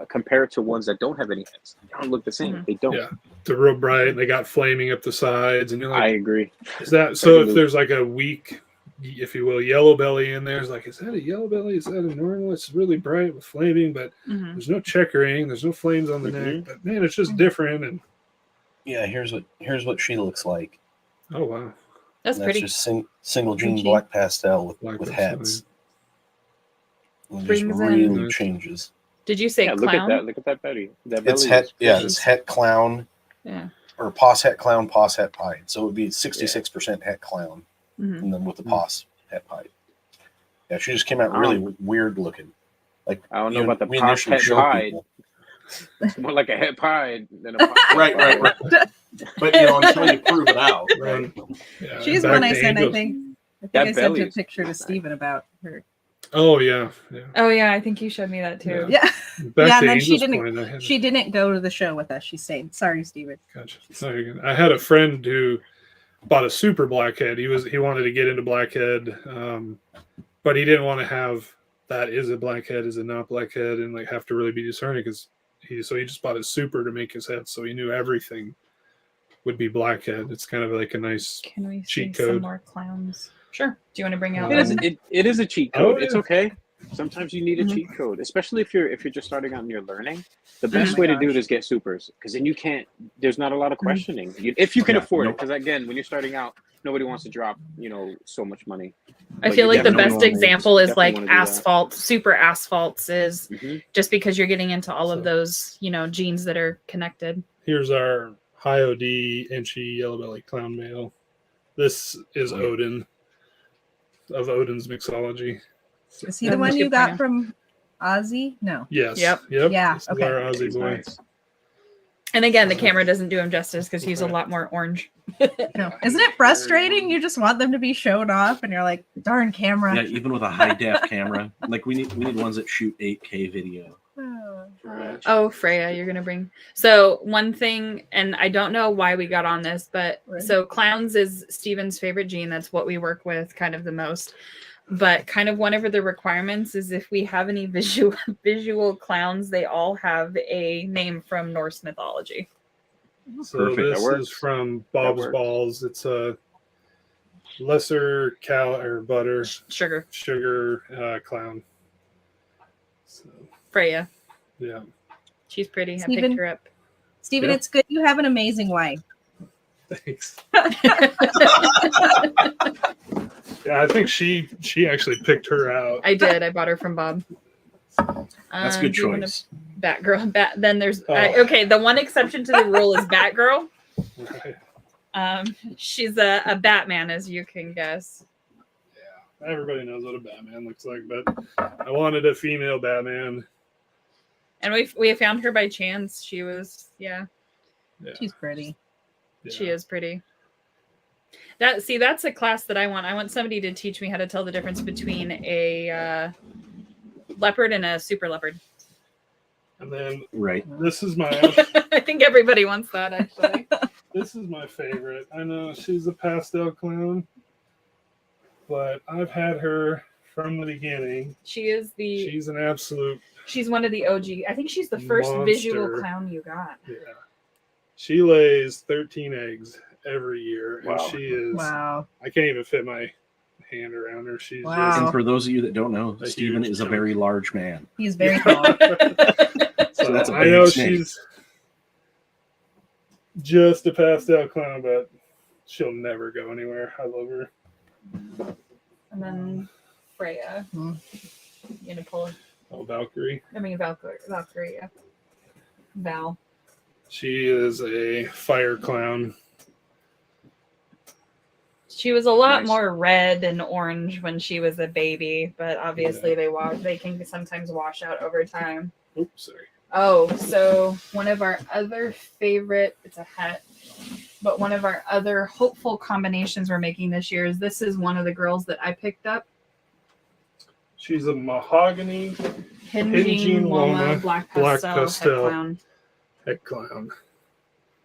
compare it to ones that don't have any hets. They don't look the same. They don't.
Yeah, they're real bright. They got flaming up the sides, and you're like,
I agree.
Is that so? If there's like a weak, if you will, yellow belly in there, it's like, is that a yellow belly? Is that a normal? It's really bright with flaming, but there's no checkering. There's no flames on the neck. But man, it's just different. And
yeah, here's what she looks like.
Oh wow,
that's pretty.
Just single gene black pastel with hats. It just really changes.
Did you say clown?
Look at that belly.
It's het. Yeah, it's het clown.
Yeah.
Or pos het clown, pos het pie. So it would be 66% het clown, and then with the pos het pie. Yeah, she just came out really weird looking. Like
I don't know about the pos het pie. It's more like a het pie than a pie.
Right. But until you prove it out, right?
Yeah,
She's the one I sent. I think I sent a picture to Steven about her.
Oh yeah.
Oh yeah, I think you showed me that too.
Yeah.
Back
and then
Angel's
she didn't go to the show with us. She stayed. Sorry, Steven.
Gotcha. No, you're good. I had a friend who bought a super blackhead. He wanted to get into blackhead, but he didn't want to have that. Is it blackhead? Is it not blackhead? And like have to really be discerning because he just bought a super to make his head, so he knew everything would be blackhead. It's kind of like a nice
Can we
cheat
see
code.
some more clowns? Sure. Do you want to bring out?
It is a cheat code.
Oh, yeah.
It's okay. Sometimes you need a cheat code, especially if you're just starting out and you're learning. The best way to do it is get supers, because then you can't. There's not a lot of questioning if you can afford it. Because again, when you're starting out, nobody wants to drop so much money.
I feel like the best example is like asphalt. Super asphalts is just because you're getting into all of those genes that are connected.
Here's our high OD inchy yellow belly clown male. This is Odin of Odin's Mixology.
Is he the one you got from Ozzy? No.
Yes.
Yep.
Yeah.
This is our Ozzy boy.
Nice.
And again, the camera doesn't do him justice because he's a lot more orange.
No. Isn't it frustrating? You just want them to be shown off, and you're like, darn camera.
Yeah, even with a high def camera, like we need ones that shoot 8K video.
Oh, Freya, you're gonna bring. So one thing, and I don't know why we got on this, but so clowns is Steven's favorite gene. That's what we work with kind of the most. But kind of one of the requirements is if we have any visual clowns, they all have a name from Norse mythology.
So this is from Bob's Balls. It's a lesser cow or butter sugar clown. So,
Freya.
Yeah.
She's pretty.
Steven,
I picked her up.
Steven, it's good you have an amazing wife.
Thanks. Yeah, I think she actually picked her out.
I did. I bought her from Bob.
That's a good choice.
Batgirl. Then there's okay. The one exception to the rule is Batgirl.
Right.
She's a Batman, as you can guess.
Yeah, everybody knows what a Batman looks like, but I wanted a female Batman.
And we found her by chance. She was
She's pretty.
Yeah.
She is pretty. That's a class that I want. I want somebody to teach me how to tell the difference between a leopard and a super leopard.
And then
Right.
this is my
I think everybody wants that actually.
this is my favorite. I know she's a pastel clown, but I've had her from the beginning.
She's
an absolute.
She's one of the OG. I think she's the first
monster.
visual clown you got.
Yeah. She lays 13 eggs every year, and
Wow.
she is.
Wow.
I can't even fit my hand around her. She's
Wow.
And for those of you that don't know,
A
Steven
huge
is a
chunk.
very large man.
He's very tall.
So that's a
I know
big snake.
she's just a passed out clown, but she'll never go anywhere. I love her.
And then Freya.
Hmm.
You gonna pull?
Oh, Valkyrie.
I mean Valkyrie. Yeah. Val.
She is a fire clown.
She was a lot
Nice.
more red and orange when she was a baby, but obviously they can sometimes wash out over time.
Oops, sorry.
Oh, so one of our other favorite, it's a hat, but one of our other hopeful combinations we're making this year is one of the girls that I picked up.
She's a mahogany
Hinging Loma Black Pastel,
head clown.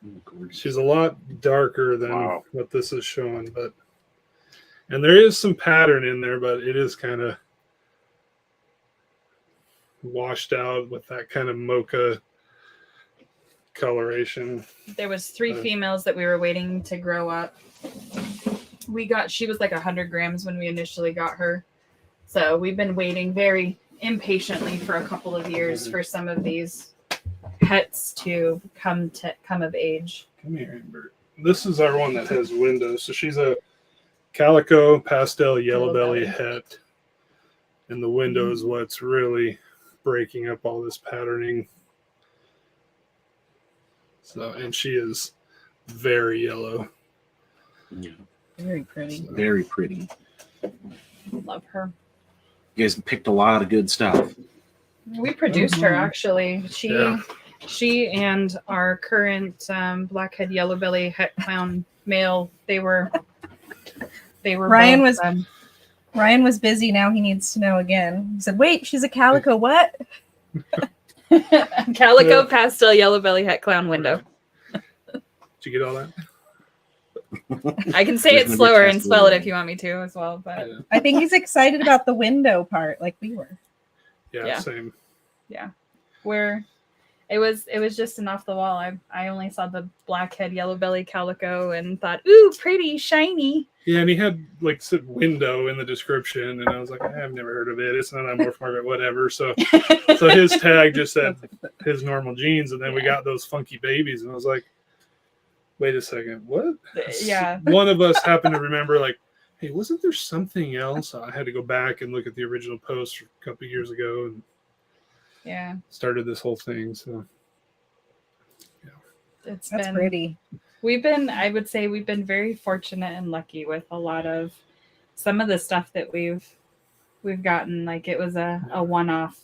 Oh, gorgeous.
She's a lot darker than
Wow.
what this is showing, and there is some pattern in there, but it is kind of washed out with that kind of mocha coloration.
There was 3 females that we were waiting to grow up. She was like 100 grams when we initially got her. So we've been waiting very impatiently for a couple of years for some of these pets to come of age.
Come here, Amber. This is our one that has windows. So she's a calico pastel yellow belly het. And the window is what's really breaking up all this patterning. So, and she is very yellow.
Yeah,
Very pretty.
very pretty.
Love her.
You guys picked a lot of good stuff.
We produced her actually.
Yeah.
She and our current blackhead yellow belly het clown male. They were.
Ryan
both,
was- Ryan was busy. Now he needs to know again. He said, "Wait, she's a calico. What?"
calico pastel yellow belly het clown window.
Did you get all that?
I can say
There's
it
gonna be
slower
a
and
test
spell it
later.
if you want me to as well. But
Yeah.
I think he's excited about the window part, like we were.
Yeah.
Same.
where it was just an off the wall. I only saw the blackhead yellow belly calico and thought, ooh, pretty shiny.
Yeah, and he had like said window in the description, and I was like, I've never heard of it. It's not a morph market, whatever. So his tag just said his normal genes, and then we got those funky babies, and I was like, wait a second, what?
Yeah.
One of us happened to remember, like, hey, wasn't there something else? I had to go back and look at the original post a couple of years ago and
Yeah.
started this whole thing. So
It's
That's
been
pretty.
I would say we've been very fortunate and lucky with a lot of some of the stuff that we've gotten. Like it was a one-off.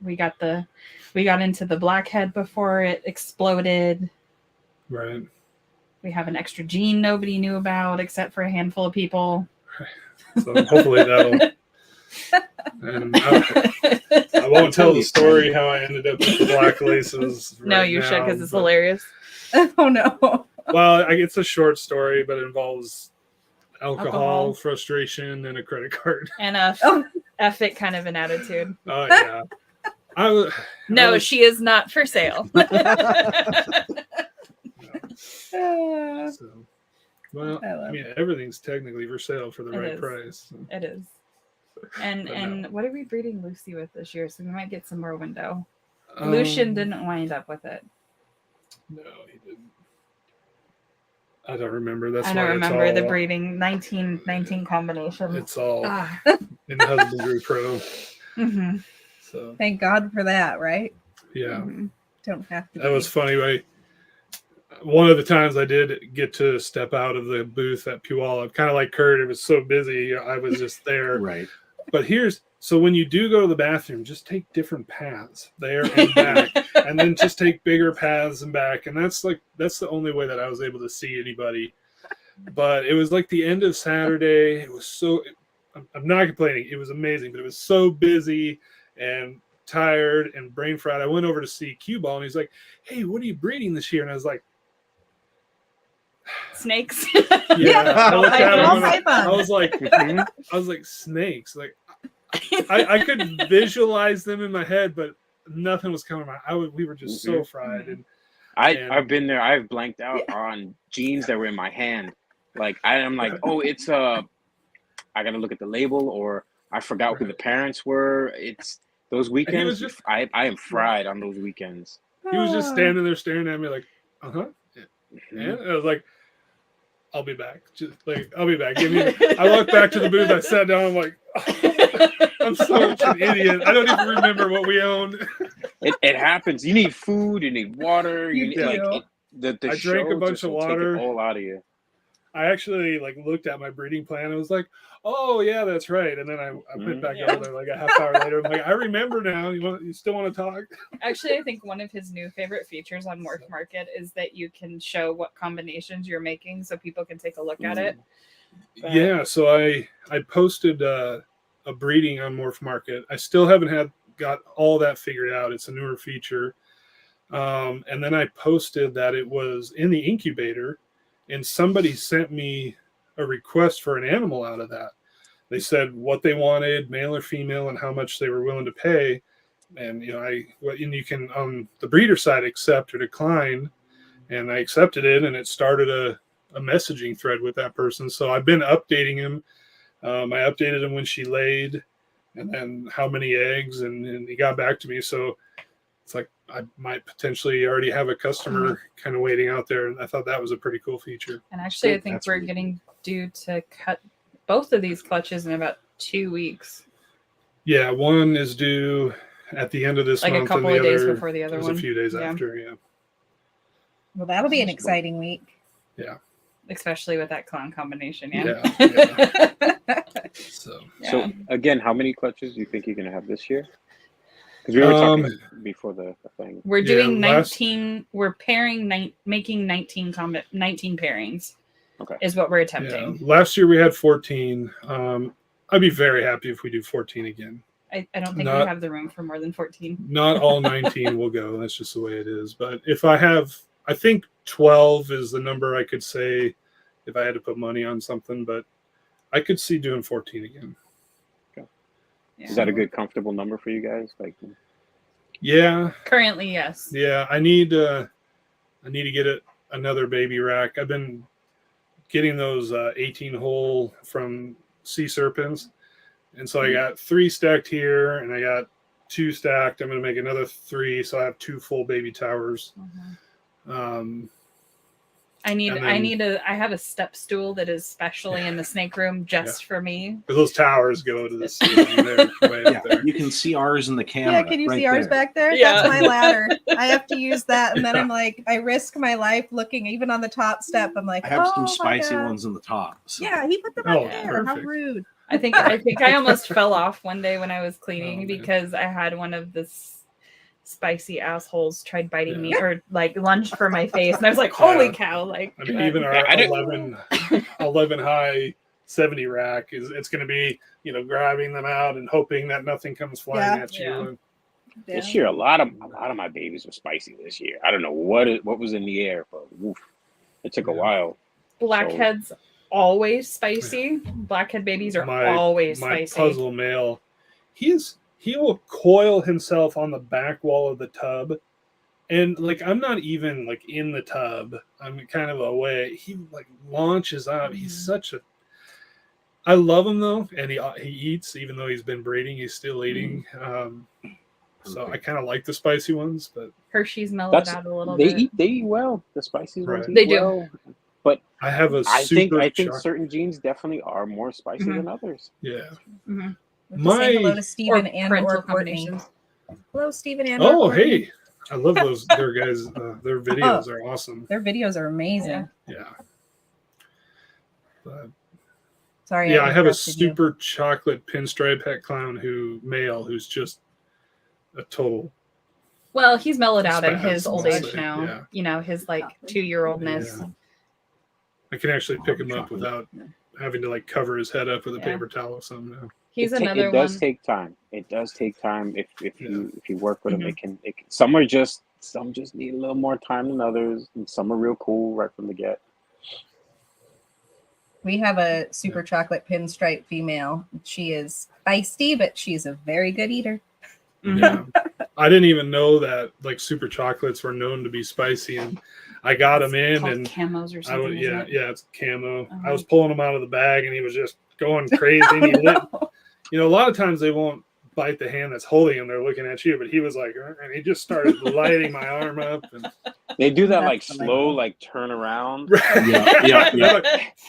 We got into the blackhead before it exploded.
right.
We have an extra gene nobody knew about except for a handful of people.
So hopefully that'll. And I won't tell the story how I ended up with the black laces.
No,
right
you should
now,
because it's
but-
hilarious.
Oh no.
Well, it's a short story, but it involves alcohol,
Alcohol.
frustration, and a credit card.
And
Oh.
F it kind of an attitude.
Oh yeah. I
No,
was-
she is not for sale.
So, well,
I love
I mean, everything's technically for sale for the
It
right
is.
price. So.
It is. And
But
and
no.
what are we breeding Lucy with this year? So we might get some more window. Lucian didn't wind up with it.
No, he didn't. I don't remember. That's
I
why
don't remember
it's
the
all,
breeding 19 combinations.
It's all
Ah.
in Husbandry Pro.
Mm-hmm.
So
Thank God for that, right?
yeah,
Mm-hmm.
Don't have to.
that was funny. One of the times I did get to step out of the booth at Puyallup, kind of like Kurt. It was so busy, I was just there.
Right.
But so when you do go to the bathroom, just take different paths there and back, and then just take bigger paths and back. And that's the only way that I was able to see anybody. But it was like the end of Saturday. It was I'm not complaining. It was amazing, but it was so busy and tired and brain fried. I went over to see Cue Ball, and he's like, "Hey, what are you breeding this year?" And I was like,
Snakes.
"Yeah." I looked at him and
Python.
I was like, snakes. Like I could visualize them in my head, but nothing was coming out. We were just so fried, and
I've been there. I've blanked out on jeans that were in my hand. Like I'm like, oh, it's I gotta look at the label, or I forgot who the parents were. It's those weekends. I am fried on those weekends.
He was just standing there staring at me like, and I was like, I'll be back. Just like, I'll be back. I walked back to the booth. I sat down. I'm like, I'm such an idiot. I don't even remember what we owned.
It happens. You need food. You need water. You need,
I drank a bunch of water.
Take it all out of you.
I actually looked at my breeding plan. I was like, oh yeah, that's right. And then I went back over there like a half hour later. I'm like, I remember now. You still want to talk?
Actually, I think one of his new favorite features on Morph Market is that you can show what combinations you're making so people can take a look at it. But...
Yeah, so I posted a breeding on Morph Market. I still haven't got all that figured out. It's a newer feature. And then I posted that it was in the incubator, and somebody sent me a request for an animal out of that. They said what they wanted, male or female, and how much they were willing to pay. And you can on the breeder side accept or decline, and I accepted it, and it started a messaging thread with that person. So I've been updating him. I updated him when she laid, and then how many eggs, and he got back to me. So it's like I might potentially already have a customer kind of waiting out there, and I thought that was a pretty cool feature.
And actually, I think we're getting due to cut both of these clutches in about 2 weeks.
Yeah, one is due at the end of this month,
a couple
and
of days before the other one.
A few days after, yeah.
Well, that'll be an exciting week.
Yeah.
Especially with that clown combination,
So
again, how many clutches do you think you're going to have this year? Because we were talking before the thing.
We're doing 19. We're pairing, making 19 pairings.
Okay,
is what we're attempting.
Yeah. Last year we had 14. I'd be very happy if we do 14 again.
I don't think we have the room for more than 14.
Not all 19 will go. That's just the way it is. But if I think 12 is the number I could say if I had to put money on something. But I could see doing 14 again.
Yeah.
Is that a good, comfortable number for you guys?
Yeah.
Currently, yes.
Yeah, I need to get another baby rack. I've been getting those 18-hole from Sea Serpents, and so I got 3 stacked here, and I got 2 stacked. I'm going to make another 3, so I have 2 full baby towers. I have a step stool that is specially in the snake room just for me. Those towers go to the ceiling there, way up there.
You can see ours in the camera.
Yeah, can you see ours back there?
Yeah.
That's my ladder. I have to use that, and then I'm like, I risk my life looking even on the top step. I'm like,
I have some spicy ones in the top. So.
Yeah, he put them up there.
Perfect.
How rude.
I think I almost fell off one day when I was cleaning because I had one of the spicy assholes tried biting me or lunged for my face, and I was like, holy cow.
Even our 11 high 70 rack it's going to be grabbing them out and hoping that nothing comes flying at you.
This year a lot of my babies were spicy this year. I don't know what was in the air, but it took a while.
Blackheads always spicy. Blackhead babies are always spicy.
My puzzle male, he will coil himself on the back wall of the tub, and I'm not even in the tub. I'm kind of away. He launches out. He's such a. I love him though, and he eats even though he's been breeding. He's still eating. So I kind of like the spicy ones, but
Hershey's mellowed out a little bit.
They eat well. The spicy ones
They
eat
do.
well. But
I have
I think certain genes definitely are more spicy than others.
Yeah.
Say hello to Steven or Courtney. Hello, Steven and Courtney.
Hey, I love those. Their guys, their videos are awesome.
Their videos are amazing.
Yeah. But,
sorry.
I have a super chocolate pinstripe het clown who's just a total.
Well, he's mellowed out in his old age now.
Yeah.
His 2-year-oldness.
Yeah. I can actually pick him up without having to cover his head up with a paper towel or something now.
He's another one.
It does take time. It does take time if you work with them. It can some just need a little more time than others, and some are real cool right from the get.
We have a super chocolate pinstripe female. She is feisty, but she's a very good eater.
Yeah. I didn't even know that like super chocolates were known to be spicy, and I got him in,
Called
and
camos or
I
something.
was,
isn't it?
it's camo.
Oh.
I was pulling him out of the bag, and he was just going crazy. And he lit, you know, a lot of times they won't bite the hand that's holding him; they're looking at you. But he was like, and he just started lighting my arm up. And
They do that
That's
like
delightful.
slow, like turn around,
Yeah.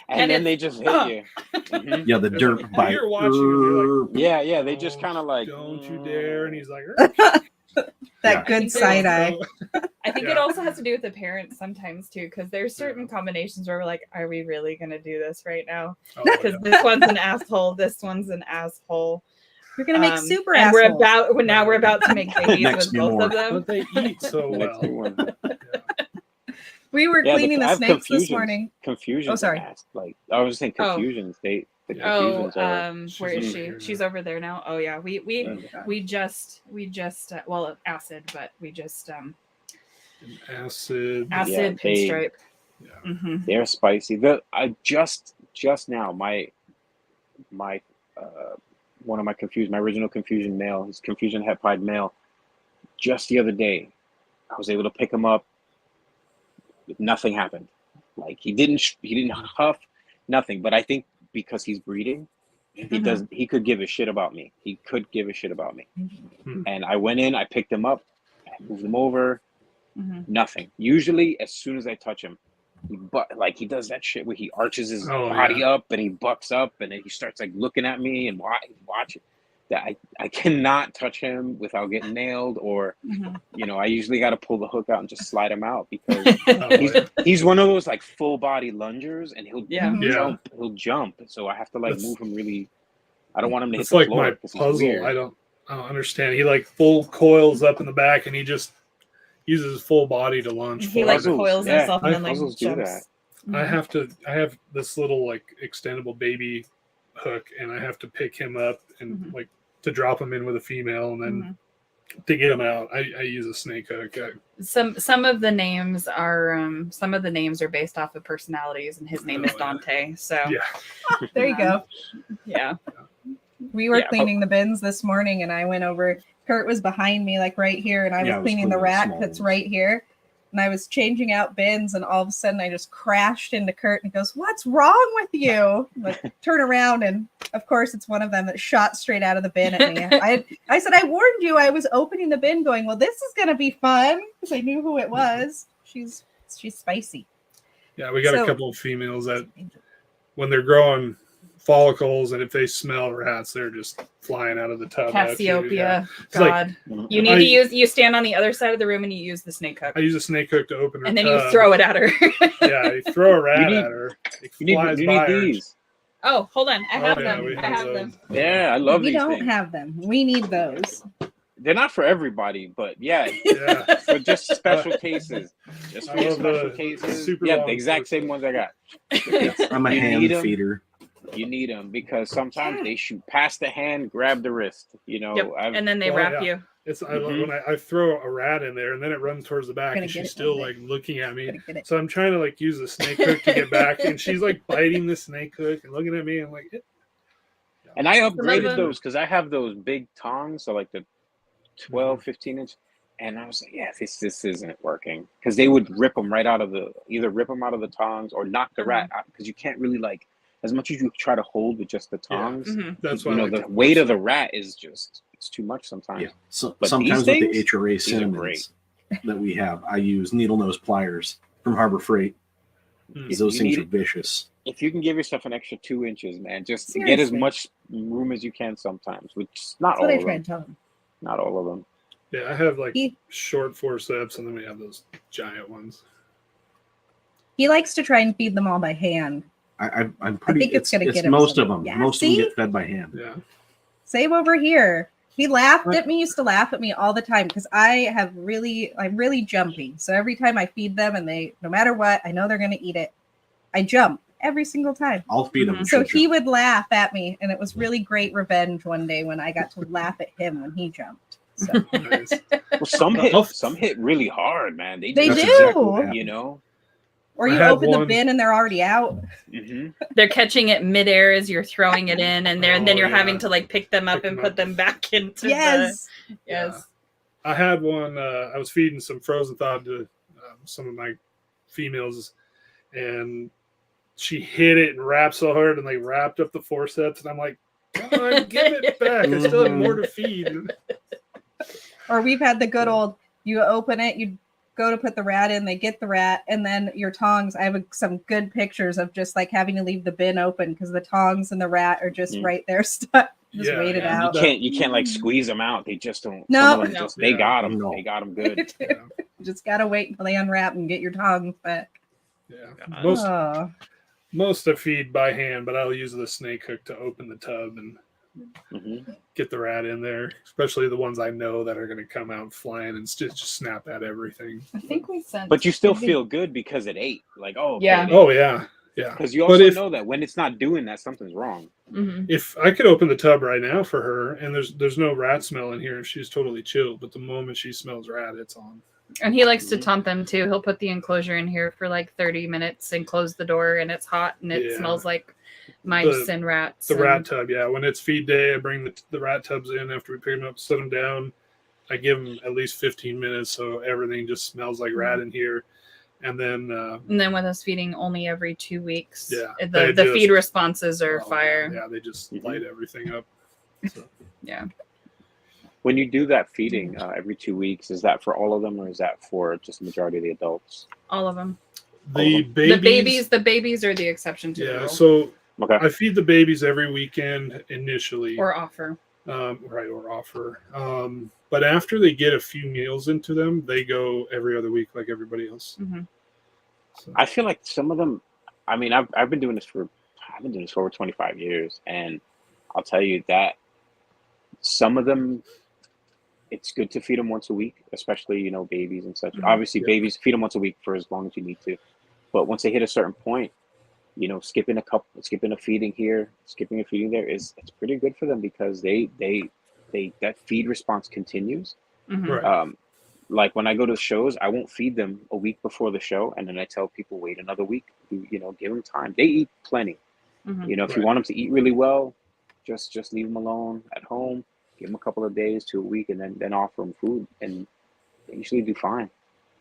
and then
it's-
they just hit you. Mhm.
Yeah, the
It's
dirt
like,
bite.
you're watching him, you're like,
Yeah, they just kind of like,
don't you dare, and he's like,
That
Yeah.
good side eye.
I think
Yeah.
it also has to do with the parents sometimes too, because there's certain combinations where we're like, are we really going to do this right now?
oh,
Because this one's an asshole, this one's an asshole.
We're gonna make super
and
assholes.
we're about to make babies
Next
with
few
both
more.
of them.
But they eat so
Next
well.
one.
We were
Yeah,
cleaning
I
the
have
snakes this
confusions.
morning.
Confusions.
Oh, sorry.
Like I was saying,
Oh.
confusions. The
Oh,
confusions are.
where is
She's
she?
over
She's
there.
over there now. Oh yeah, we just well, acid, but we just
And acid.
acid
they-
pinstripe.
Yeah.
Mm-hmm.
They're spicy. I just now my one of my original confusion male, his confusion het pied male, just the other day, I was able to pick him up. Nothing happened. Like he didn't huff, nothing. But I think because he's breeding, he could give a shit about me. He could give a shit about me. And I went in, I picked him up, I moved him over, nothing. Usually as soon as I touch him, he does that shit where he arches his body up and he bucks up and then he starts like looking at me and watching. That I cannot touch him without getting nailed, or you know, I usually got to pull the hook out and just slide him out because he's one of those like full body lungers and he'll jump. So I have to like move him really. I don't want him to hit
It's
the
like
floor.
my
'cause he's
puzzle.
weird.
I don't understand. He like full coils up in the back and he just uses his full body to launch.
He
forward.
like coils himself and then like
puzzles do
jumps.
I have this little like extendable baby hook, and I have to pick him up and like to drop him in with a female, and then to get him out, I use a snake hook.
Some of the names are based off of personalities, and his name is Dante. So
Yeah.
There you go.
yeah.
We were cleaning the bins this morning, and I went over. Kurt was behind me, like right here, and I was cleaning the rat that's right here. And I was changing out bins, and all of a sudden I just crashed into Kurt, and he goes, "What's wrong with you?" Like, turn around, and of course it's one of them that shot straight out of the bin at me. I said, "I warned you." I was opening the bin, going, "Well, this is gonna be fun," because I knew who it was. She's spicy.
Yeah, we got a couple of females that when they're growing follicles, and if they smell rats, they're just flying out of the tub.
Cassiopeia.
It's
God.
like,
You need to you stand on the other side of the room and you use the snake hook.
I use a snake hook to open her
and then
tub.
you throw it at her.
Yeah, you throw a rat at her. It flies
you
by
need
her.
these.
Oh, hold on. I have
yeah,
them.
we
I
have
have
those.
them.
Yeah, I love
We
these
don't
things.
have them. We need those.
They're not for everybody, but yeah,
Yeah.
for just special cases. Just for
I
your
love
special
the
cases.
super
Yeah,
long
the exact same
person.
ones I got.
I'm a
You
hand
need 'em.
feeder.
You need them because sometimes they shoot past the hand, grab the wrist. You know,
Yep. And then they
Well,
wrap
yeah.
you.
It's I love when I throw a rat in there and then it runs towards the back
Gonna
and
get
she's
it
still
one
like
day.
looking at me.
Gotta get it.
So I'm trying to like use the snake hook to get back and she's like biting the snake hook and looking at me. I'm like,
and I
them-
upgraded those because I have those big tongs, so like the 12, 15 inch. And I was like, yeah, this isn't working because they would rip them right out of either rip them out of the tongs or knock the rat out because you can't really like, as much as you try to hold with just the tongs,
that's why
you know, the weight of the rat is just, it's too much sometimes.
Yeah. So
But
sometimes
these
with the
things,
HRA
these are
cinnamons that we have, I use needle nose pliers from Harbor Freight because those things are vicious.
If you can give yourself an extra 2 inches, man, just get as
Seriously.
much room as you can sometimes, which not
That's
all
what I
of
try
them.
to tell him.
Not all of them.
yeah, I have like
He-
short forceps and then we have those giant ones.
He likes to try and feed them all by hand.
I'm pretty.
think it's gonna get him
most
some-
of them.
Yeah,
most of them
see?
get fed by hand.
Yeah.
Same over here. He laughed at me, used to laugh at me all the time because I'm really jumpy. So every time I feed them and no matter what, I know they're going to eat it. I jump every single time.
I'll feed them.
So he would laugh at me, and it was really great revenge one day when I got to laugh at him when he jumped. So
Nice.
Well, some hit really hard, man. They
They
just-
do.
exactly what happened.
You know.
or
I
you
had
open the
one-
bin and they're already out.
Hmm.
They're catching it midair as you're throwing it in, and then
Oh,
you're
yeah.
having to like pick them up
Pick
and
them
put
up.
them back into
Yes.
yes.
I had one. I was feeding some frozen thaw to some of my females, and she hit it and wrapped so hard, and wrapped up the forceps, and I'm like, come on, give it back. I still have more to feed.
Or we've had the good old, you open it, you go to put the rat in, they get the rat, and then your tongs. I have some good pictures of just having to leave the bin open because the tongs and the rat are just right there stuck. Just wait it out.
You can't squeeze them out. They just don't.
No,
they got them. No. They got them good.
Just gotta wait until they unwrap and get your tongs back.
Yeah, most I feed by hand, but I'll use the snake hook to open the tub and get the rat in there, especially the ones I know that are going to come out flying and just snap at everything.
I think we sent.
But you still feel good because it ate.
Yeah.
Oh yeah. Yeah.
Because you also know that when it's not doing that, something's wrong.
If I could open the tub right now for her, and there's no rat smell in here, she's totally chilled. But the moment she smells rat, it's on.
And he likes to taunt them too. He'll put the enclosure in here for 30 minutes and close the door, and it's hot and it smells like mice and rats.
The rat tub, when it's feed day, I bring the rat tubs in after we pick them up, set them down. I give them at least 15 minutes so everything just smells like rat in here. And then with us feeding only every 2 weeks, the feed responses are fire. Yeah, they just light everything up. So.
Yeah.
When you do that feeding every 2 weeks, is that for all of them, or is that for just the majority of the adults?
All of them.
The
babies are the exception to the rule.
So I feed the babies every weekend initially,
or offer.
Or offer. But after they get a few meals into them, they go every other week like everybody else.
So. I feel like some of them. I mean, I've been doing this for over 25 years, and I'll tell you that some of them, it's good to feed them once a week, especially babies and such. Obviously, babies, feed them once a week for as long as you need to. But once they hit a certain point, skipping a feeding here, skipping a feeding there it's pretty good for them because they that feed response continues. Like when I go to shows, I won't feed them a week before the show, and then I tell people wait another week. Give them time. They eat plenty. If you want them to eat really well, just leave them alone at home. Give them a couple of days to a week, and then offer them food, and they usually do fine.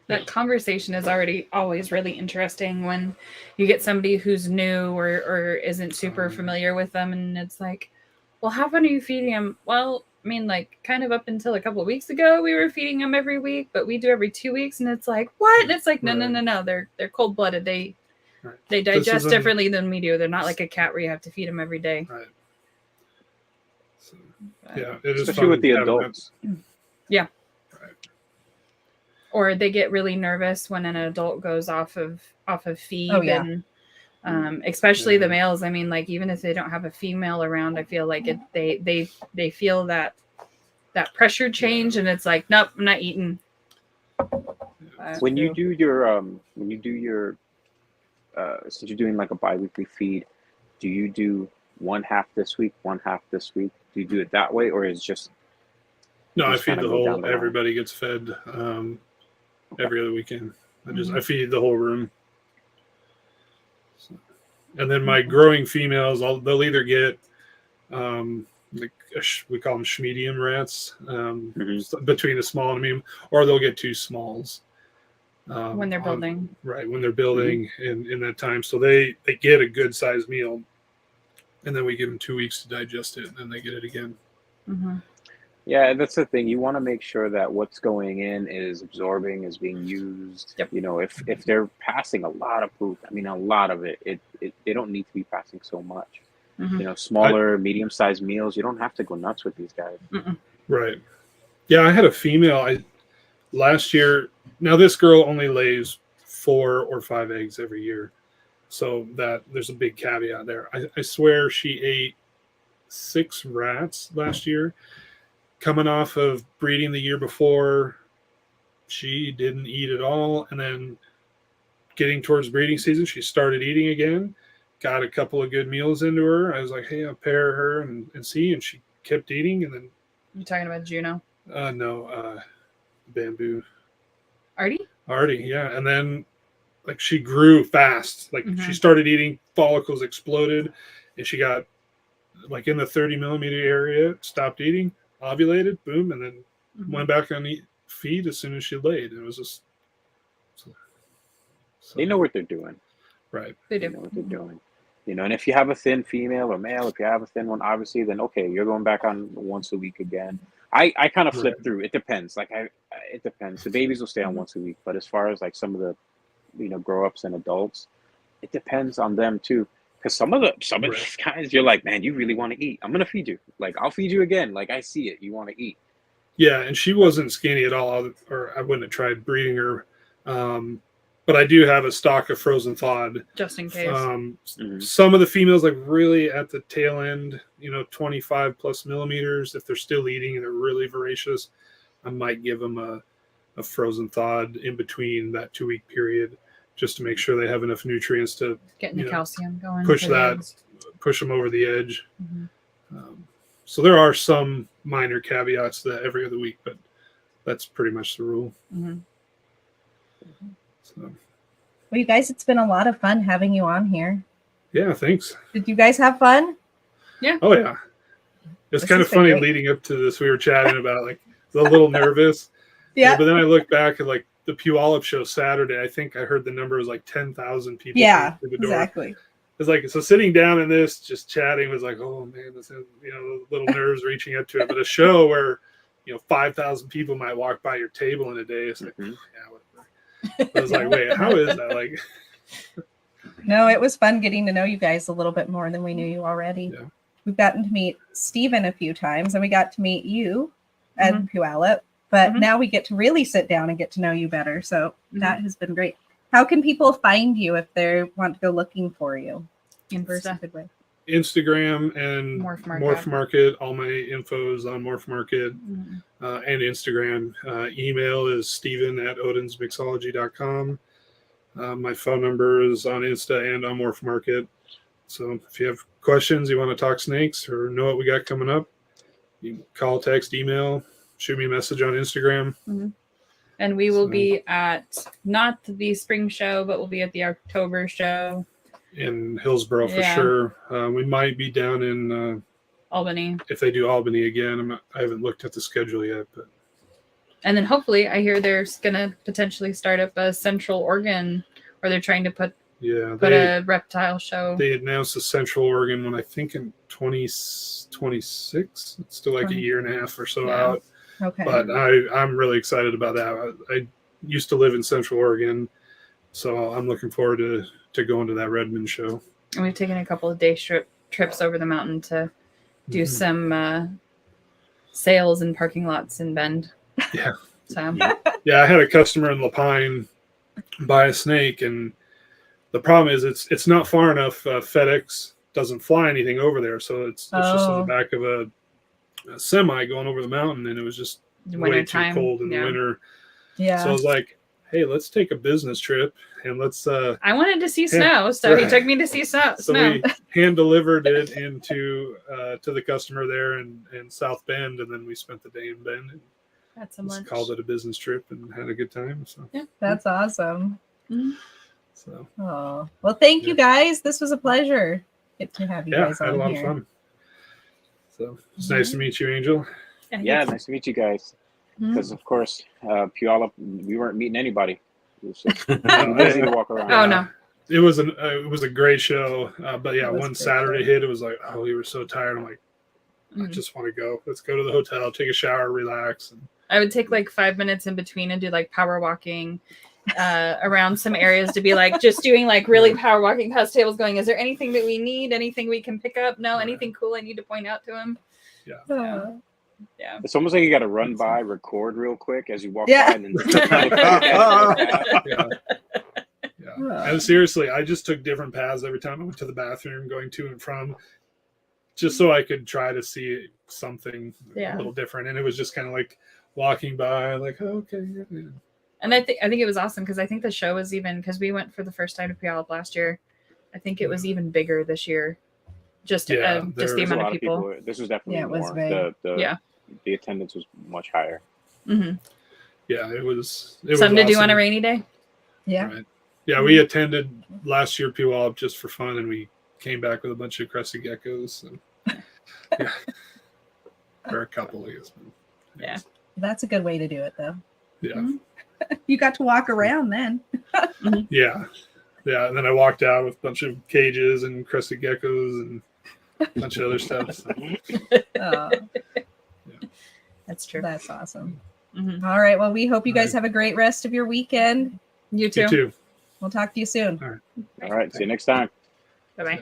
That conversation is always really interesting when you get somebody who's new or isn't super familiar with them, and it's like, well, how often are you feeding them? Well, I mean, kind of up until a couple of weeks ago, we were feeding them every week, but we do every 2 weeks, and it's like, what? And it's like, no. They're cold blooded. They digest differently than we do. They're not like a cat where you have to feed them every day.
Right. So, it is
especially with the adults.
Yeah. Or they get really nervous when an adult goes off of feed.
Oh, yeah.
And especially the males. I mean, even if they don't have a female around, I feel like they feel that pressure change, and it's like, nope, I'm not eating.
When you do your since you're doing a bi-weekly feed, do you do one half this week, one half this week? Do you do it that way, or is it just?
No, I feed the whole. Everybody gets fed every other weekend. I feed the whole room. So, and then my growing females, they'll either get we call them medium rats, between a small and a medium, or they'll get 2 smalls.
When they're building.
When they're building in that time. So they get a good sized meal, and then we give them 2 weeks to digest it, and then they get it again.
Yeah, that's the thing. You want to make sure that what's going in is absorbing, is being used.
Yep.
If they're passing a lot of poop, I mean, a lot of it, they don't need to be passing so much. Smaller, medium-sized meals, you don't have to go nuts with these guys.
Right. Yeah, I had a female last year. Now, this girl only lays 4 or 5 eggs every year. So that there's a big caveat there. I swear she ate 6 rats last year. Coming off of breeding the year before, she didn't eat at all. And then getting towards breeding season, she started eating again. Got a couple of good meals into her. I was like, hey, I'll pair her and see. And she kept eating. And then.
You talking about Juno?
No, Bamboo.
Artie,
yeah. And then she grew fast. She started eating, follicles exploded, and she got in the 30 millimeter area, stopped eating, ovulated, boom, and then went back on feed as soon as she laid. It was just so
They know what they're doing.
right.
They
They
do.
know what they're doing. And if you have a thin female or male, if you have a thin one, obviously, then okay, you're going back on once a week again. I kind of flip
Right.
through. It depends. It depends. The babies will stay on once a week, but as far as like some of the, grow ups and adults, it depends on them too. Because some of these guys, you're like, man, you really want to eat. I'm gonna feed you. Like I'll feed you again. Like I see it. You want to eat.
Yeah, and she wasn't skinny at all, or I wouldn't have tried breeding her. But I do have a stock of frozen thawed.
Just in case.
Some of the females, like really at the tail end, 25 plus millimeters, if they're still eating and they're really voracious, I might give them a frozen thawed in between that 2-week period, just to make sure they have enough nutrients to
Getting the calcium going.
push
for the
that,
eggs.
push them over the edge.
Mhm.
So there are some minor caveats to that every other week, but that's pretty much the rule.
Mhm.
So,
Well, you guys, it's been a lot of fun having you on here.
yeah, thanks.
Did you guys have fun?
Oh yeah, it's
This
kind
has
of
been
funny
great.
leading up to this. We were chatting about like a little nervous.
Yeah.
But then I look back at like the Puyallup show Saturday. I think I heard the number was like 10,000 people
Yeah,
came through the door.
exactly.
It's like, so sitting down in this, just chatting was like, oh man, this is, little nerves reaching up to it. But a show where, 5,000 people might walk by your table in a day. It's like, yeah, whatever. I was like, wait, how is that? Like,
No, it was fun getting to know you guys a little bit more than we knew you already.
Yeah.
We've gotten to meet Steven a few times, and we got to meet you at Puyallup. But now we get to really sit down and get to know you better. So that has been great. How can people find you if they want to go looking for you? Where's a good way?
Instagram and
Morph
Market. All my info is on Morph Market and Instagram. Email is steven@odinsmixology.com. My phone number is on Insta and on Morph Market. So if you have questions, you want to talk snakes or know what we got coming up, you can call, text, email, shoot me a message on Instagram.
And we will be at not the spring show, but we'll be at the October show
in Hillsboro for sure. We might be down in
Albany.
If they do Albany again, I haven't looked at the schedule yet, but.
And then hopefully, I hear there's gonna potentially start up a Central Oregon, where they're trying to put a reptile show.
They announced the Central Oregon one, I think, in 2026. It's still like a year and a half or so out.
Okay.
But I'm really excited about that. I used to live in Central Oregon, so I'm looking forward to going to that Redmond show.
And we've taken a couple of day trips over the mountain to do some sales in parking lots in Bend.
Yeah.
So.
Yeah, I had a customer in Lapine buy a snake, and the problem is it's not far enough. FedEx doesn't fly anything over there, so it's just on the back of a semi going over the mountain, and it was just way too cold in the winter.
Yeah.
So I was like, hey, let's take a business trip and let's
I wanted to see snow, so he took me to see snow.
So we hand delivered it into to the customer there in South Bend, and then we spent the day in Bend and
had some lunch.
Called it a business trip and had a good time. So
yeah,
that's awesome.
So
well, thank you guys. This was a pleasure. Get to have you guys on
here. Yeah, I had a lot
here.
of fun. So it's nice to meet you, Angel.
Yeah, nice to meet you guys. Because of course, Puyallup, we weren't meeting anybody. It was just easy to walk around.
Oh no,
it was a great show. But yeah, one Saturday hit, it was like, oh, we were so tired. I'm like, I just want to go. Let's go to the hotel, take a shower, relax. And
I would take like 5 minutes in between and do like power walking around some areas to be like just doing like really power walking past tables going, is there anything that we need? Anything we can pick up? No, anything cool I need to point out to him?
Yeah.
Yeah.
It's almost like you got to run by, record real quick as you walk by. And
And seriously, I just took different paths every time I went to the bathroom, going to and from, just so I could try to see something a little different. And it was just kind of like walking by, like, oh, okay. Yeah.
And I think it was awesome because I think the show was even, because we went for the first time to Puyallup last year. I think it was even bigger this year. Just the amount of people.
This was definitely
it was
more. The attendance was much higher.
Mm-hmm.
Yeah, it was
something to
awesome.
do on a rainy day.
Yeah.
Right. Yeah, we attended last year Puyallup just for fun, and we came back with a bunch of crested geckos. So, or a couple, I guess.
Yeah.
That's a good way to do it, though.
Yeah.
You got to walk around then.
Yeah. Yeah. And then I walked out with a bunch of cages and crested geckos and a bunch of other stuff. So.
Oh,
That's true.
that's awesome.
Mhm.
All right. Well, we hope you
All
guys
right.
have a great rest of your weekend.
You too.
You too.
We'll talk to you soon.
All right. See you next time.
Bye bye.